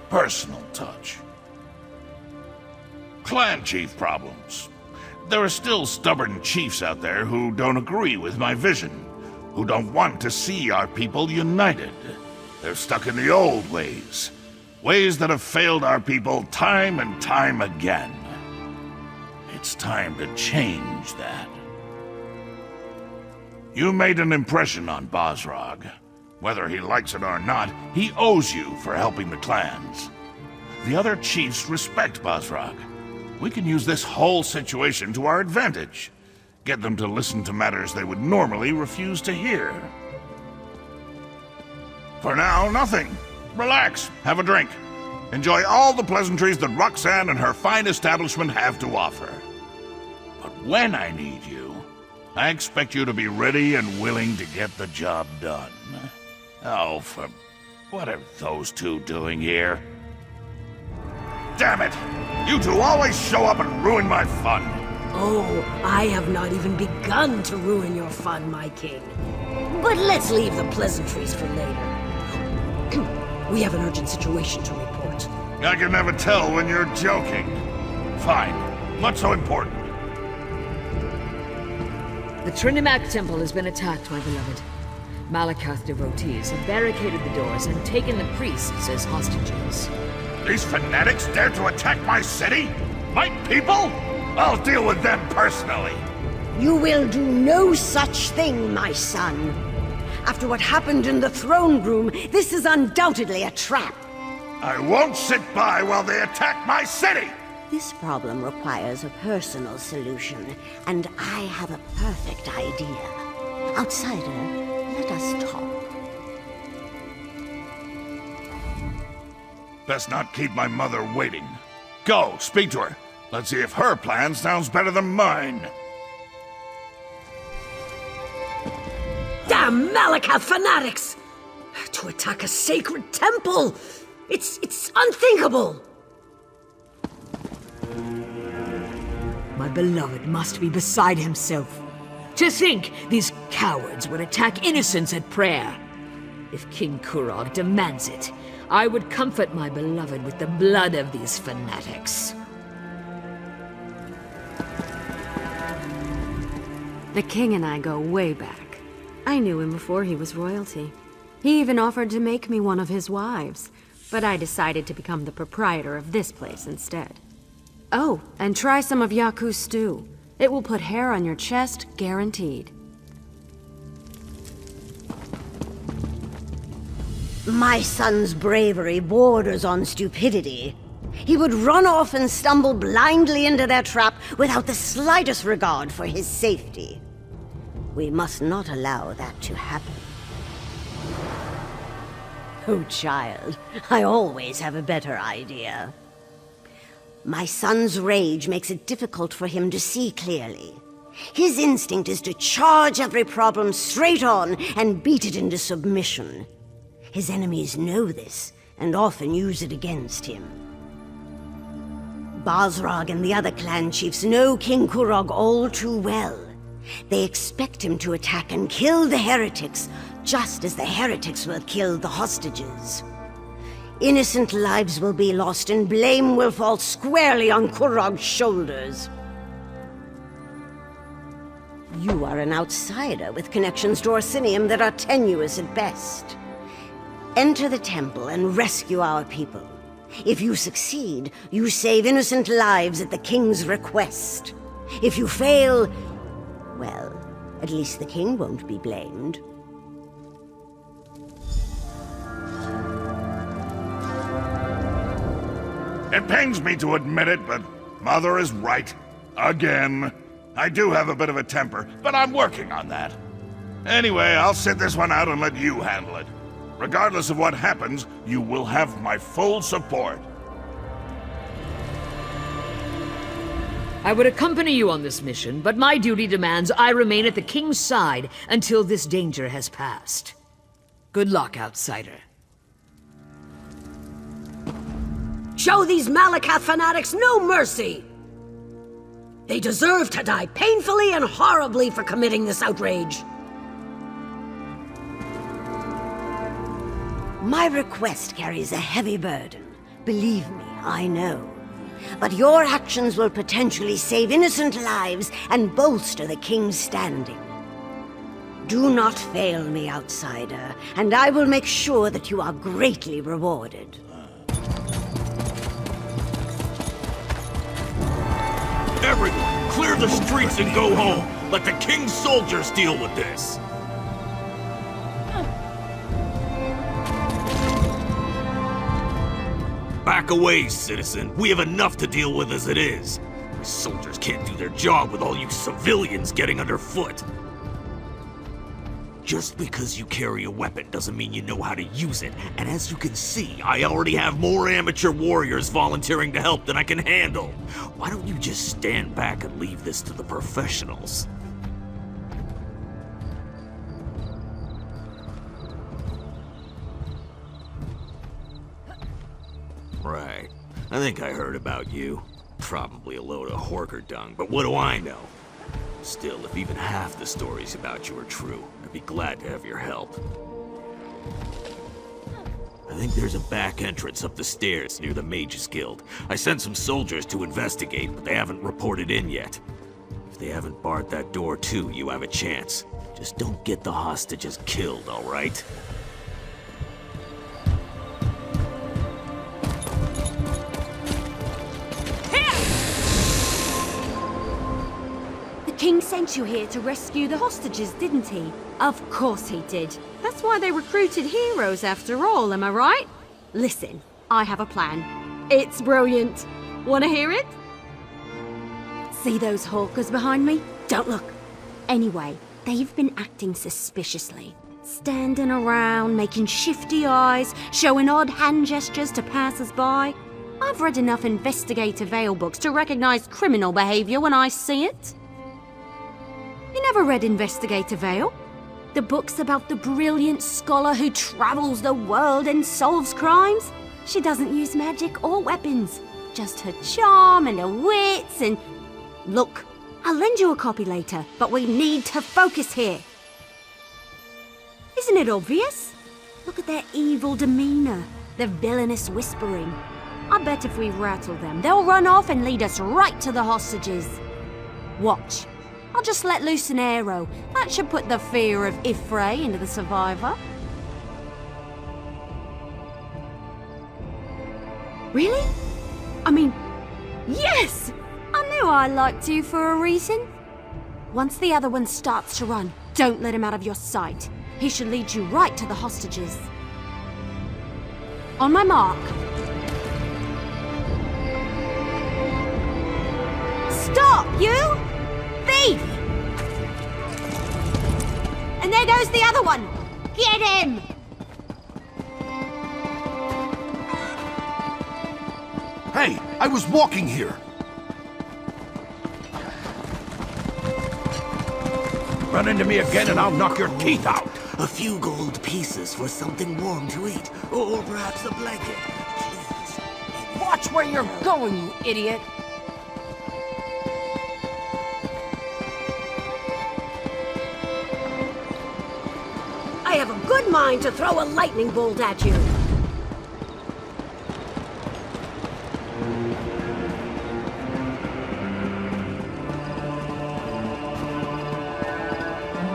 personal touch. Clan chief problems. There are still stubborn chiefs out there who don't agree with my vision, who don't want to see our people united. They're stuck in the old ways. Ways that have failed our people time and time again. It's time to change that. You made an impression on Bosrog. Whether he likes it or not, he owes you for helping the clans. The other chiefs respect Bosrog. We can use this whole situation to our advantage. Get them to listen to matters they would normally refuse to hear. For now, nothing. Relax, have a drink. Enjoy all the pleasantries that Roxanne and her fine establishment have to offer. But when I need you, I expect you to be ready and willing to get the job done. Oh, what are those two doing here? Damn it! You two always show up and ruin my fun! Oh, I have not even begun to ruin your fun, my king. But let's leave the pleasantries for later. We have an urgent situation to report. I can never tell when you're joking. Fine. What's so important? The Trinimac Temple has been attacked, my beloved. Malakath devotees have barricaded the doors and taken the priests as hostages. These fanatics dare to attack my city? My people? I'll deal with them personally. You will do no such thing, my son. After what happened in the throne room, this is undoubtedly a trap. I won't sit by while they attack my city! This problem requires a personal solution, and I have a perfect idea. Outsider, let us talk. Best not keep my mother waiting. Go, speak to her. Let's see if her plan sounds better than mine. Damn Malakath fanatics! To attack a sacred temple! It's unthinkable! My beloved must be beside himself. To think these cowards would attack innocents at prayer. If King Kurog demands it, I would comfort my beloved with the blood of these fanatics. The king and I go way back. I knew him before he was royalty. He even offered to make me one of his wives, but I decided to become the proprietor of this place instead. Oh, and try some of Yaku's stew. It will put hair on your chest, guaranteed. My son's bravery borders on stupidity. He would run off and stumble blindly into their trap without the slightest regard for his safety. We must not allow that to happen. Oh, child, I always have a better idea. My son's rage makes it difficult for him to see clearly. His instinct is to charge every problem straight on and beat it into submission. His enemies know this and often use it against him. Basrag and the other clan chiefs know King Kurog all too well. They expect him to attack and kill the heretics, just as the heretics will kill the hostages. Innocent lives will be lost and blame will fall squarely on Kurog's shoulders. You are an outsider with connections to Orsinium that are tenuous at best. Enter the temple and rescue our people. If you succeed, you save innocent lives at the king's request. If you fail, well, at least the king won't be blamed. It pains me to admit it, but Mother is right. Again. I do have a bit of a temper, but I'm working on that. Anyway, I'll sit this one out and let you handle it. Regardless of what happens, you will have my full support. I would accompany you on this mission, but my duty demands I remain at the king's side until this danger has passed. Good luck, outsider. Show these Malakath fanatics no mercy! They deserve to die painfully and horribly for committing this outrage. My request carries a heavy burden. Believe me, I know. But your actions will potentially save innocent lives and bolster the king's standing. Do not fail me, outsider, and I will make sure that you are greatly rewarded. Everyone, clear the streets and go home. Let the king's soldiers deal with this. Back away, citizen. We have enough to deal with as it is. These soldiers can't do their job with all you civilians getting underfoot. Just because you carry a weapon doesn't mean you know how to use it. And as you can see, I already have more amateur warriors volunteering to help than I can handle. Why don't you just stand back and leave this to the professionals? Right. I think I heard about you. Probably a load of horker dung, but what do I know? Still, if even half the stories about you are true, I'd be glad to have your help. I think there's a back entrance up the stairs near the Mages Guild. I sent some soldiers to investigate, but they haven't reported in yet. If they haven't barred that door too, you have a chance. Just don't get the hostages killed, all right? The king sent you here to rescue the hostages, didn't he? Of course he did. That's why they recruited heroes after all, am I right? Listen, I have a plan. It's brilliant. Wanna hear it? See those hawkers behind me? Don't look. Anyway, they've been acting suspiciously. Standing around, making shifty eyes, showing odd hand gestures to passers-by. I've read enough investigator Vale books to recognize criminal behavior when I see it. You never read Investigator Vale? The book's about the brilliant scholar who travels the world and solves crimes. She doesn't use magic or weapons, just her charm and her wits and... Look, I'll lend you a copy later, but we need to focus here. Isn't it obvious? Look at their evil demeanor, their villainous whispering. I bet if we rattle them, they'll run off and lead us right to the hostages. Watch. I'll just let loose an arrow. That should put the fear of Ifray into the survivor. Really? I mean, yes! I knew I liked you for a reason. Once the other one starts to run, don't let him out of your sight. He should lead you right to the hostages. On my mark. Stop, you! Thief! And there goes the other one! Get him! Hey, I was walking here! Run into me again and I'll knock your teeth out! A few gold pieces for something warm to eat, or perhaps a blanket. Watch where you're going, you idiot! I have a good mind to throw a lightning bolt at you.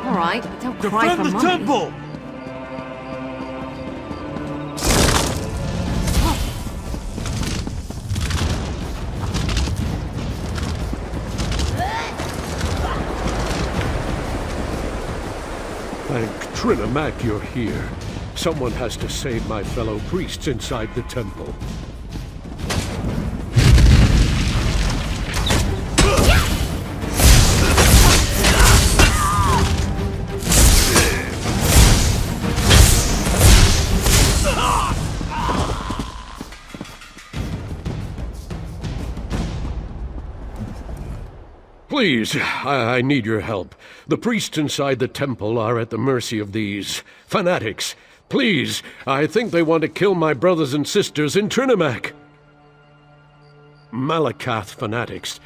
All right, but don't cry for Defend the money. temple! Thank Trinamak you're here. Someone has to save my fellow priests inside the temple. Please, I need your help. The priests inside the temple are at the mercy of these fanatics. Please, I think they want to kill my brothers and sisters in Trinamak. Malakath fanatics.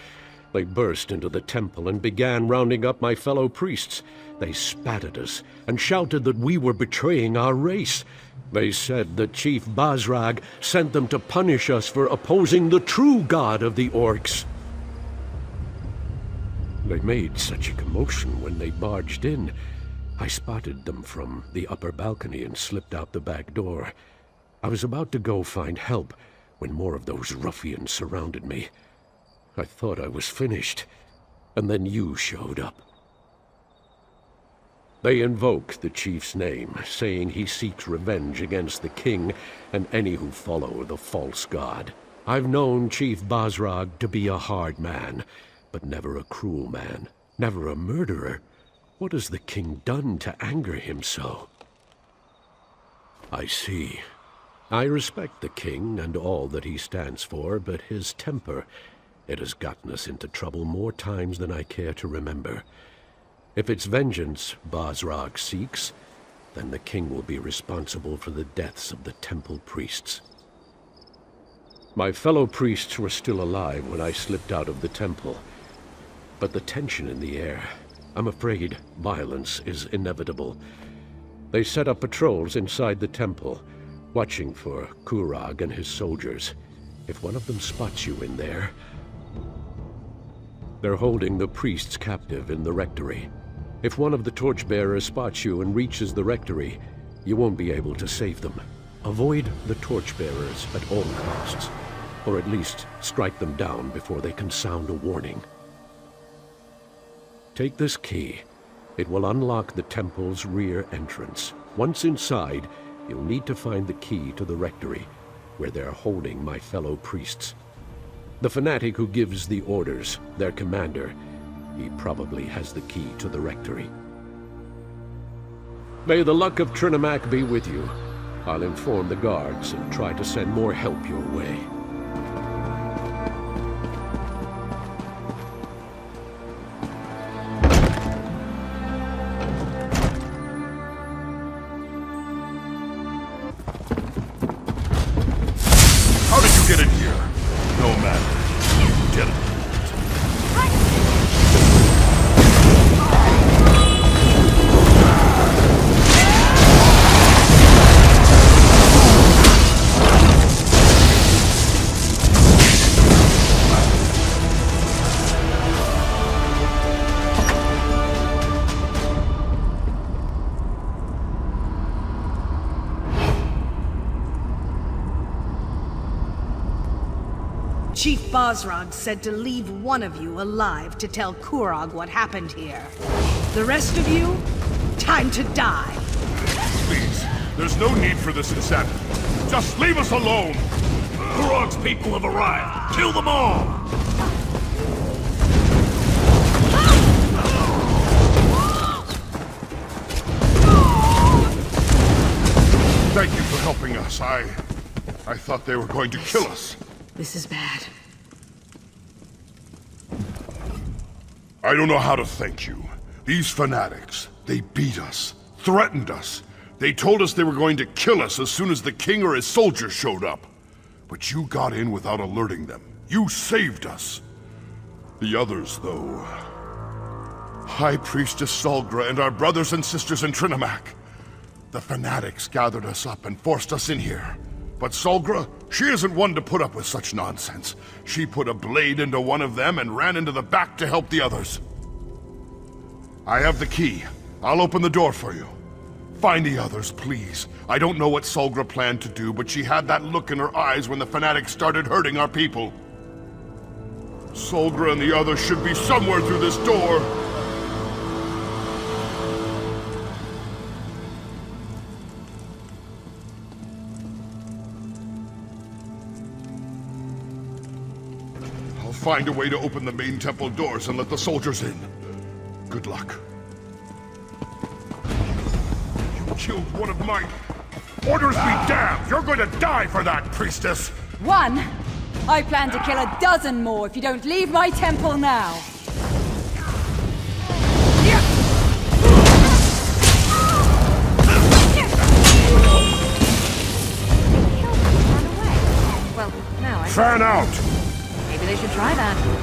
They burst into the temple and began rounding up my fellow priests. They spat at us and shouted that we were betraying our race. They said that Chief Basrag sent them to punish us for opposing the true god of the orcs. They made such a commotion when they barged in. I spotted them from the upper balcony and slipped out the back door. I was about to go find help when more of those ruffians surrounded me. I thought I was finished, and then you showed up. They invoke the chief's name, saying he seeks revenge against the king and any who follow the false god. I've known Chief Basrag to be a hard man, but never a cruel man, never a murderer. What has the king done to anger him so? I see. I respect the king and all that he stands for, but his temper, it has gotten us into trouble more times than I care to remember. If it's vengeance Basrag seeks, then the king will be responsible for the deaths of the temple priests. My fellow priests were still alive when I slipped out of the temple. But the tension in the air, I'm afraid violence is inevitable. They set up patrols inside the temple, watching for Kurag and his soldiers. If one of them spots you in there... They're holding the priests captive in the rectory. If one of the torchbearers spots you and reaches the rectory, you won't be able to save them. Avoid the torchbearers at all costs, or at least strike them down before they can sound a warning. Take this key. It will unlock the temple's rear entrance. Once inside, you'll need to find the key to the rectory, where they're holding my fellow priests. The fanatic who gives the orders, their commander, he probably has the key to the rectory. May the luck of Trinamak be with you. I'll inform the guards and try to send more help your way. How did you get in here? No matter. You did it. Chief Basrag said to leave one of you alive to tell Kurag what happened here. The rest of you, time to die. Please, there's no need for this insanity. Just leave us alone! Kurog's people have arrived. Kill them all! Thank you for helping us. I thought they were going to kill us. This is bad. I don't know how to thank you. These fanatics, they beat us, threatened us. They told us they were going to kill us as soon as the king or his soldiers showed up. but you got in without alerting them. You saved us. The others, though... High Priestess Solgra and our brothers and sisters in Trinimac. The fanatics gathered us up and forced us in here. But Solgra, she isn't one to put up with such nonsense. She put a blade into one of them and ran into the back to help the others. I have the key. I'll open the door for you. Find the others, please. I don't know what Solgra planned to do, but she had that look in her eyes when the fanatics started hurting our people. Solgra and the others should be somewhere through this door. I'll find a way to open the main temple doors and let the soldiers in. Good luck. You killed one of my... Orders be damned! You're going to die for that, priestess! One? I plan to kill a dozen more if you don't leave my temple now. Well, now I... Fan out! Maybe they should try that.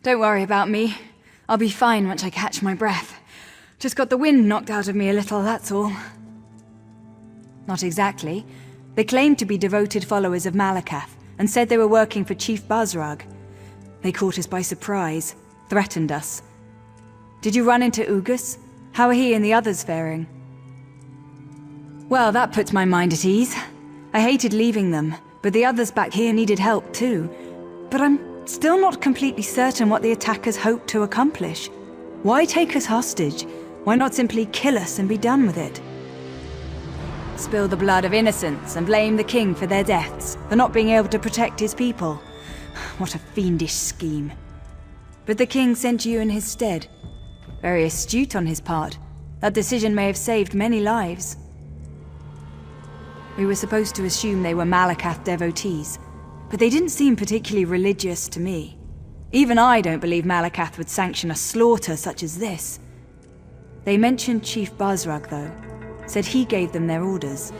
Don't worry about me. I'll be fine once I catch my breath. Just got the wind knocked out of me a little, that's all. Not exactly. They claimed to be devoted followers of Malakath, and said they were working for Chief Basrag. They caught us by surprise, threatened us. Did you run into Ugus? How are he and the others faring? Well, that puts my mind at ease. I hated leaving them, but the others back here needed help too. But I'm still not completely certain what the attackers hoped to accomplish. Why take us hostage? Why not simply kill us and be done with it? Spill the blood of innocents and blame the king for their deaths, for not being able to protect his people. What a fiendish scheme. But the king sent you in his stead. Very astute on his part. That decision may have saved many lives. We were supposed to assume they were Malakath devotees, but they didn't seem particularly religious to me. Even I don't believe Malakath would sanction a slaughter such as this. They mentioned Chief Basrag, though. Said he gave them their orders.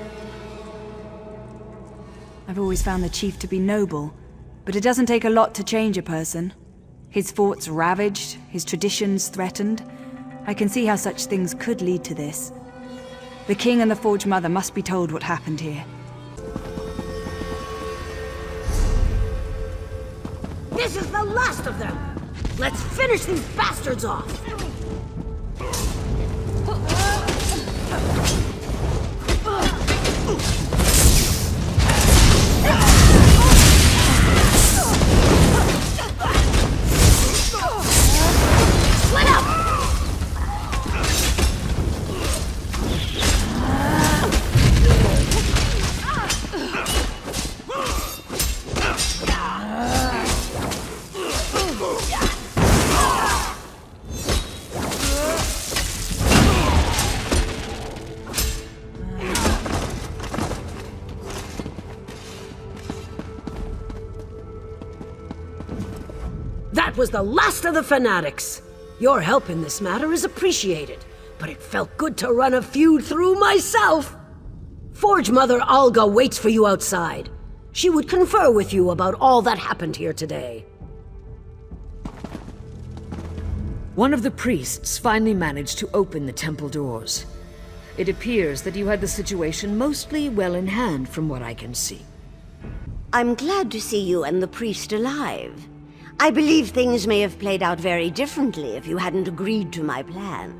I've always found the chief to be noble, but it doesn't take a lot to change a person. His forts ravaged, his traditions threatened. I can see how such things could lead to this. The king and the Forge Mother must be told what happened here. This is the last of them! Let's finish these bastards off! Split up! That was the last of the fanatics. Your help in this matter is appreciated, but it felt good to run a feud through myself. Forge Mother Alga waits for you outside. She would confer with you about all that happened here today. One of the priests finally managed to open the temple doors. It appears that you had the situation mostly well in hand from what I can see. I'm glad to see you and the priest alive. I believe things may have played out very differently if you hadn't agreed to my plan.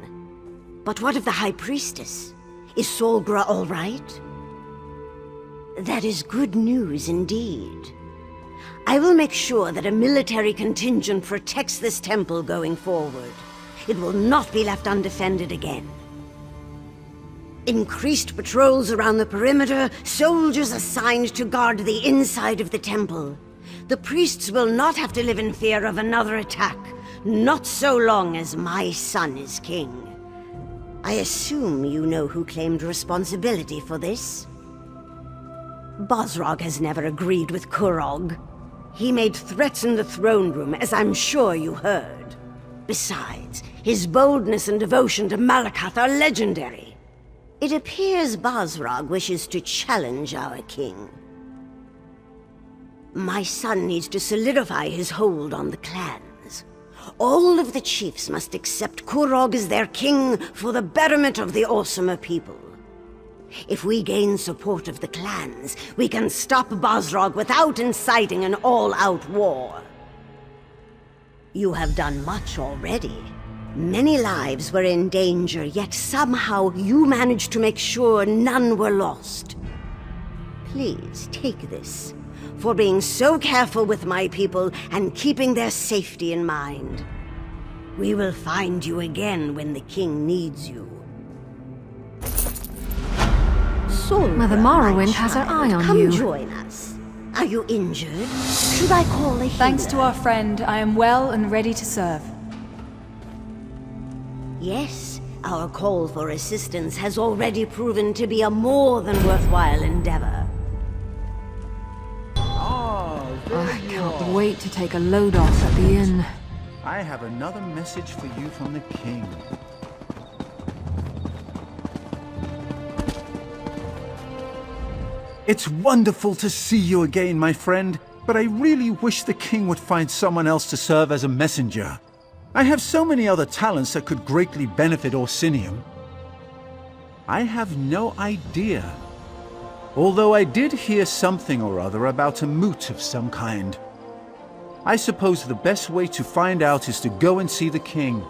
But what of the High Priestess? Is Solgra all right? That is good news indeed. I will make sure that a military contingent protects this temple going forward. It will not be left undefended again. Increased patrols around the perimeter, soldiers assigned to guard the inside of the temple. The priests will not have to live in fear of another attack, not so long as my son is king. I assume you know who claimed responsibility for this? Bosrog has never agreed with Kurog. He made threats in the throne room, as I'm sure you heard. Besides, his boldness and devotion to Malakath are legendary. It appears Bosrog wishes to challenge our king. My son needs to solidify his hold on the clans. All of the chiefs must accept Kurog as their king for the betterment of the Orsimer people. If we gain support of the clans, we can stop Bosrog without inciting an all-out war. You have done much already. Many lives were in danger, yet somehow you managed to make sure none were lost. Please take this, for being so careful with my people and keeping their safety in mind. We will find you again when the king needs you. Mother Morrowind has her eye on you. Come join us. Are you injured? Should I call a healer? Thanks to our friend, I am well and ready to serve. Yes, our call for assistance has already proven to be a more than worthwhile endeavor. I can't wait to take a load off at the inn. I have another message for you from the king. It's wonderful to see you again, my friend, but I really wish the king would find someone else to serve as a messenger. I have so many other talents that could greatly benefit Orsinium. I have no idea. Although I did hear something or other about a moot of some kind. I suppose the best way to find out is to go and see the king.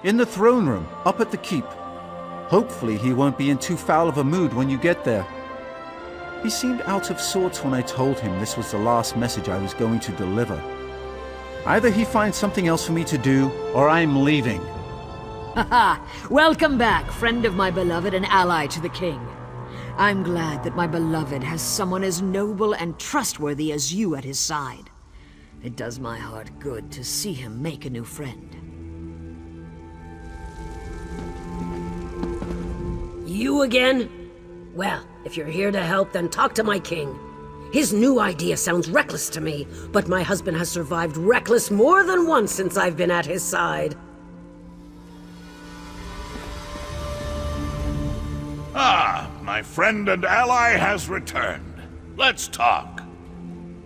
In the throne room, up at the keep. Hopefully he won't be in too foul of a mood when you get there. He seemed out of sorts when I told him this was the last message I was going to deliver. Either he finds something else for me to do, or I'm leaving. Haha! Welcome back, friend of my beloved and ally to the king. I'm glad that my beloved has someone as noble and trustworthy as you at his side. It does my heart good to see him make a new friend. You again? Well, if you're here to help, then talk to my king. His new idea sounds reckless to me, but my husband has survived reckless more than once since I've been at his side. Ah, my friend and ally has returned. Let's talk.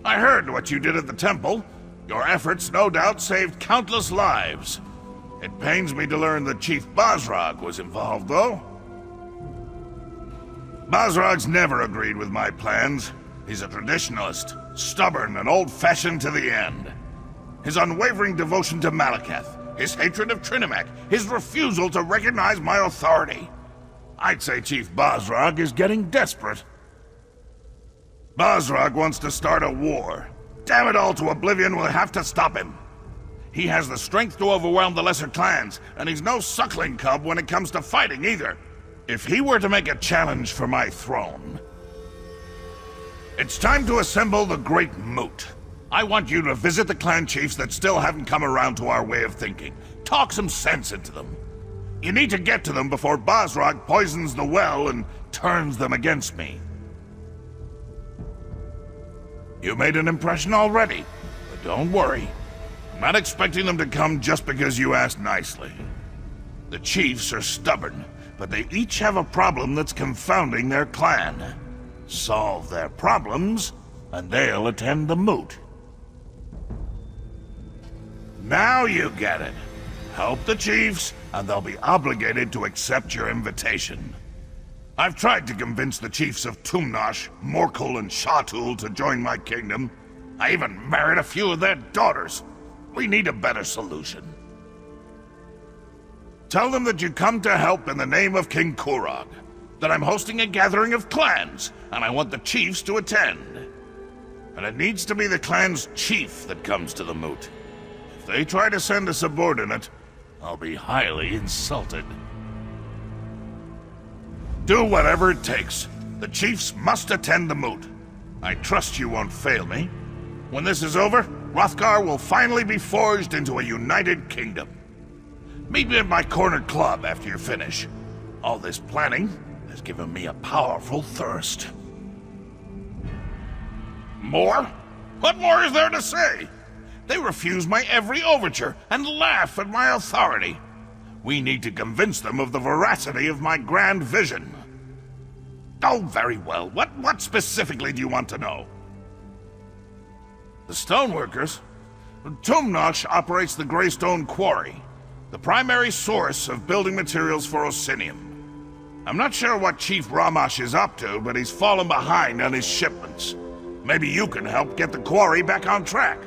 I heard what you did at the temple. Your efforts no doubt saved countless lives. It pains me to learn that Chief Bosrog was involved, though. Bosrog's never agreed with my plans. He's a traditionalist, stubborn and old-fashioned to the end. His unwavering devotion to Malakath, his hatred of Trinimac, his refusal to recognize my authority. I'd say Chief Bosrog is getting desperate. Bosrog wants to start a war. Damn it all to oblivion, we'll have to stop him. He has the strength to overwhelm the lesser clans, and he's no suckling cub when it comes to fighting either. If he were to make a challenge for my throne... It's time to assemble the Great Moot. I want you to visit the clan chiefs that still haven't come around to our way of thinking. Talk some sense into them. You need to get to them before Bosrog poisons the well and turns them against me. You made an impression already, but don't worry. I'm not expecting them to come just because you asked nicely. The chiefs are stubborn, but they each have a problem that's confounding their clan. Solve their problems, and they'll attend the moot. Now you get it. Help the chiefs, and they'll be obligated to accept your invitation. I've tried to convince the chiefs of Tumnash, Morkel, and Shatul to join my kingdom. I even married a few of their daughters. We need a better solution. Tell them that you come to help in the name of King Kurog. That I'm hosting a gathering of clans, and I want the chiefs to attend. And it needs to be the clan's chief that comes to the moot. If they try to send a subordinate, I'll be highly insulted. Do whatever it takes. The chiefs must attend the moot. I trust you won't fail me. When this is over, Hrothgar will finally be forged into a united kingdom. Meet me at my corner club after you finish. All this planning has given me a powerful thirst. More? What more is there to say? They refuse my every overture and laugh at my authority. We need to convince them of the veracity of my grand vision. Oh, very well. What specifically do you want to know? The stoneworkers? Tumnosh operates the Greystone Quarry, the primary source of building materials for Orsinium. I'm not sure what Chief Ramash is up to, but he's fallen behind on his shipments. Maybe you can help get the quarry back on track.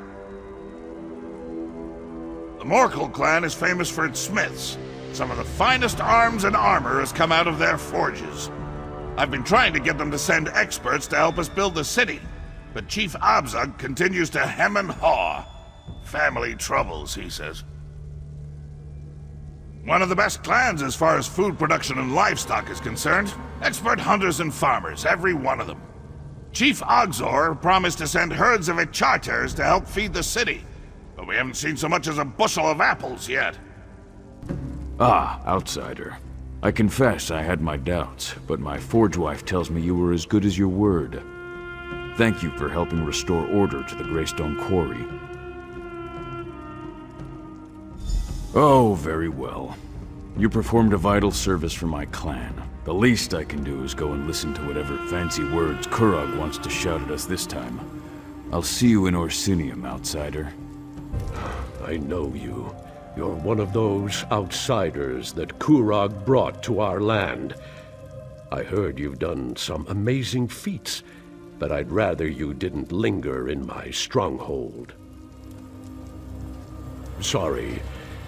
The Morkel clan is famous for its smiths. Some of the finest arms and armor has come out of their forges. I've been trying to get them to send experts to help us build the city, but Chief Abzug continues to hem and haw. Family troubles, he says. One of the best clans as far as food production and livestock is concerned. Expert hunters and farmers, every one of them. Chief Ogzor promised to send herds of Icharters to help feed the city, but we haven't seen so much as a bushel of apples yet. Ah, outsider. I confess I had my doubts, but my forge wife tells me you were as good as your word. Thank you for helping restore order to the Greystone Quarry. Oh, very well. You performed a vital service for my clan. The least I can do is go and listen to whatever fancy words Kurog wants to shout at us this time. I'll see you in Orsinium, outsider. I know you. You're one of those outsiders that Kurog brought to our land. I heard you've done some amazing feats, but I'd rather you didn't linger in my stronghold. Sorry,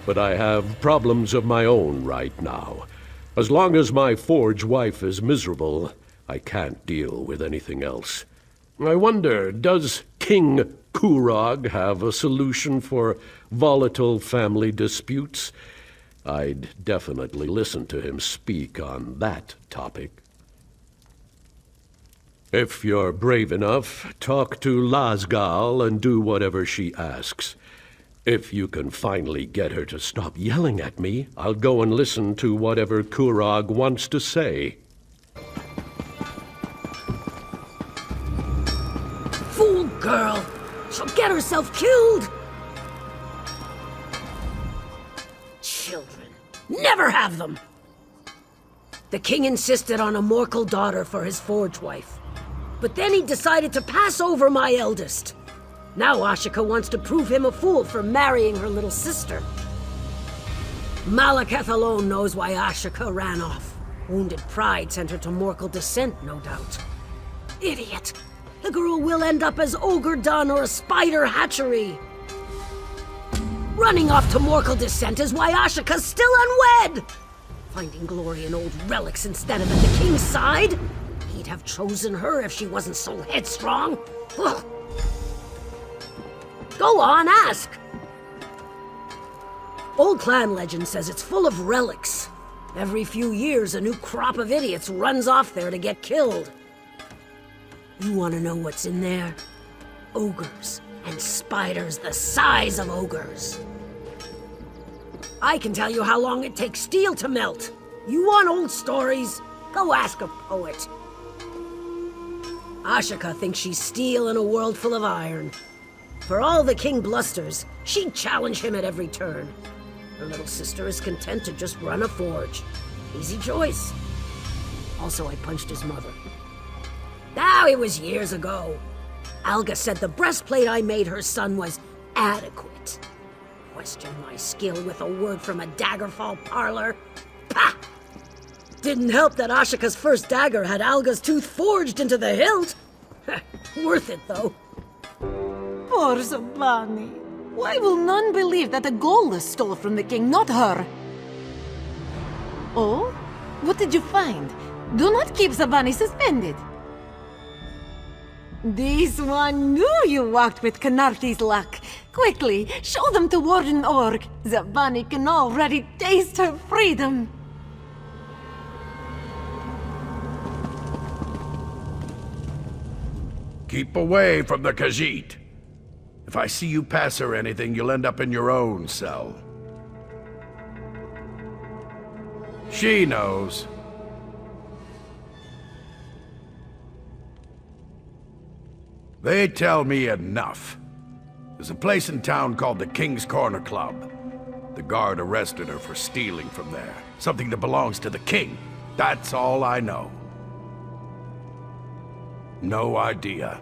but I have problems of my own right now. As long as my forge wife is miserable, I can't deal with anything else. I wonder, does King Kurog have a solution for volatile family disputes? I'd definitely listen to him speak on that topic. If you're brave enough, talk to Lasgal and do whatever she asks. If you can finally get her to stop yelling at me, I'll go and listen to whatever Kurog wants to say. Fool girl! She'll get herself killed! Children. Never have them! The king insisted on a Morkel daughter for his forge wife. But then he decided to pass over my eldest. Now Ashika wants to prove him a fool for marrying her little sister. Malekith alone knows why Ashika ran off. Wounded pride sent her to Morkel descent, no doubt. Idiot! The girl will end up as Ogre Dun or a spider hatchery. Running off to Morkel descent is why Ashika's still unwed! Finding glory in old relics instead of at the king's side? He'd have chosen her if she wasn't so headstrong. Ugh. Go on, ask! Old clan legend says it's full of relics. Every few years, a new crop of idiots runs off there to get killed. You want to know what's in there? Ogres, and spiders the size of ogres. I can tell you how long it takes steel to melt. You want old stories? Go ask a poet. Ashika thinks she's steel in a world full of iron. For all the king blusters, she'd challenge him at every turn. Her little sister is content to just run a forge. Easy choice. Also, I punched his mother. Now, it was years ago. Alga said the breastplate I made her son was adequate. Question my skill with a word from a Daggerfall parlor? Pah! Didn't help that Ashika's first dagger had Alga's tooth forged into the hilt. Worth it, though. Poor Zabani. Why will none believe that the Golda stole from the king, not her? Oh? What did you find? Do not keep Zabani suspended. This one knew you walked with Canarti's luck. Quickly, show them to Warden Org. Zabani can already taste her freedom. Keep away from the Khajiit. If I see you pass her anything, you'll end up in your own cell. She knows. They tell me enough. There's a place in town called the King's Corner Club. The guard arrested her for stealing from there. Something that belongs to the king. That's all I know. No idea.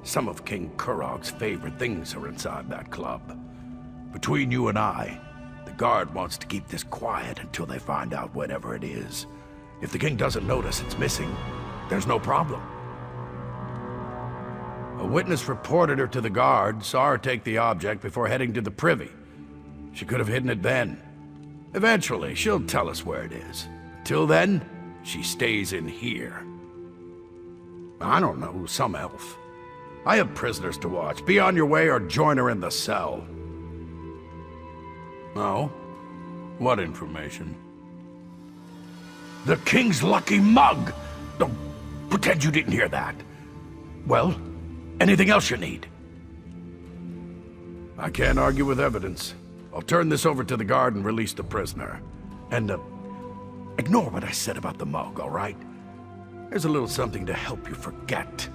Some of King Kurog's favorite things are inside that club. Between you and I, the guard wants to keep this quiet until they find out whatever it is. If the king doesn't notice it's missing, there's no problem. A witness reported her to the guard, saw her take the object before heading to the privy. She could have hidden it then. Eventually, she'll tell us where it is. Till then, she stays in here. I don't know, some elf. I have prisoners to watch. Be on your way or join her in the cell. Oh? What information? The king's lucky mug! Don't pretend you didn't hear that. Well, anything else you need? I can't argue with evidence. I'll turn this over to the guard and release the prisoner. And, ignore what I said about the mug, all right? There's a little something to help you forget.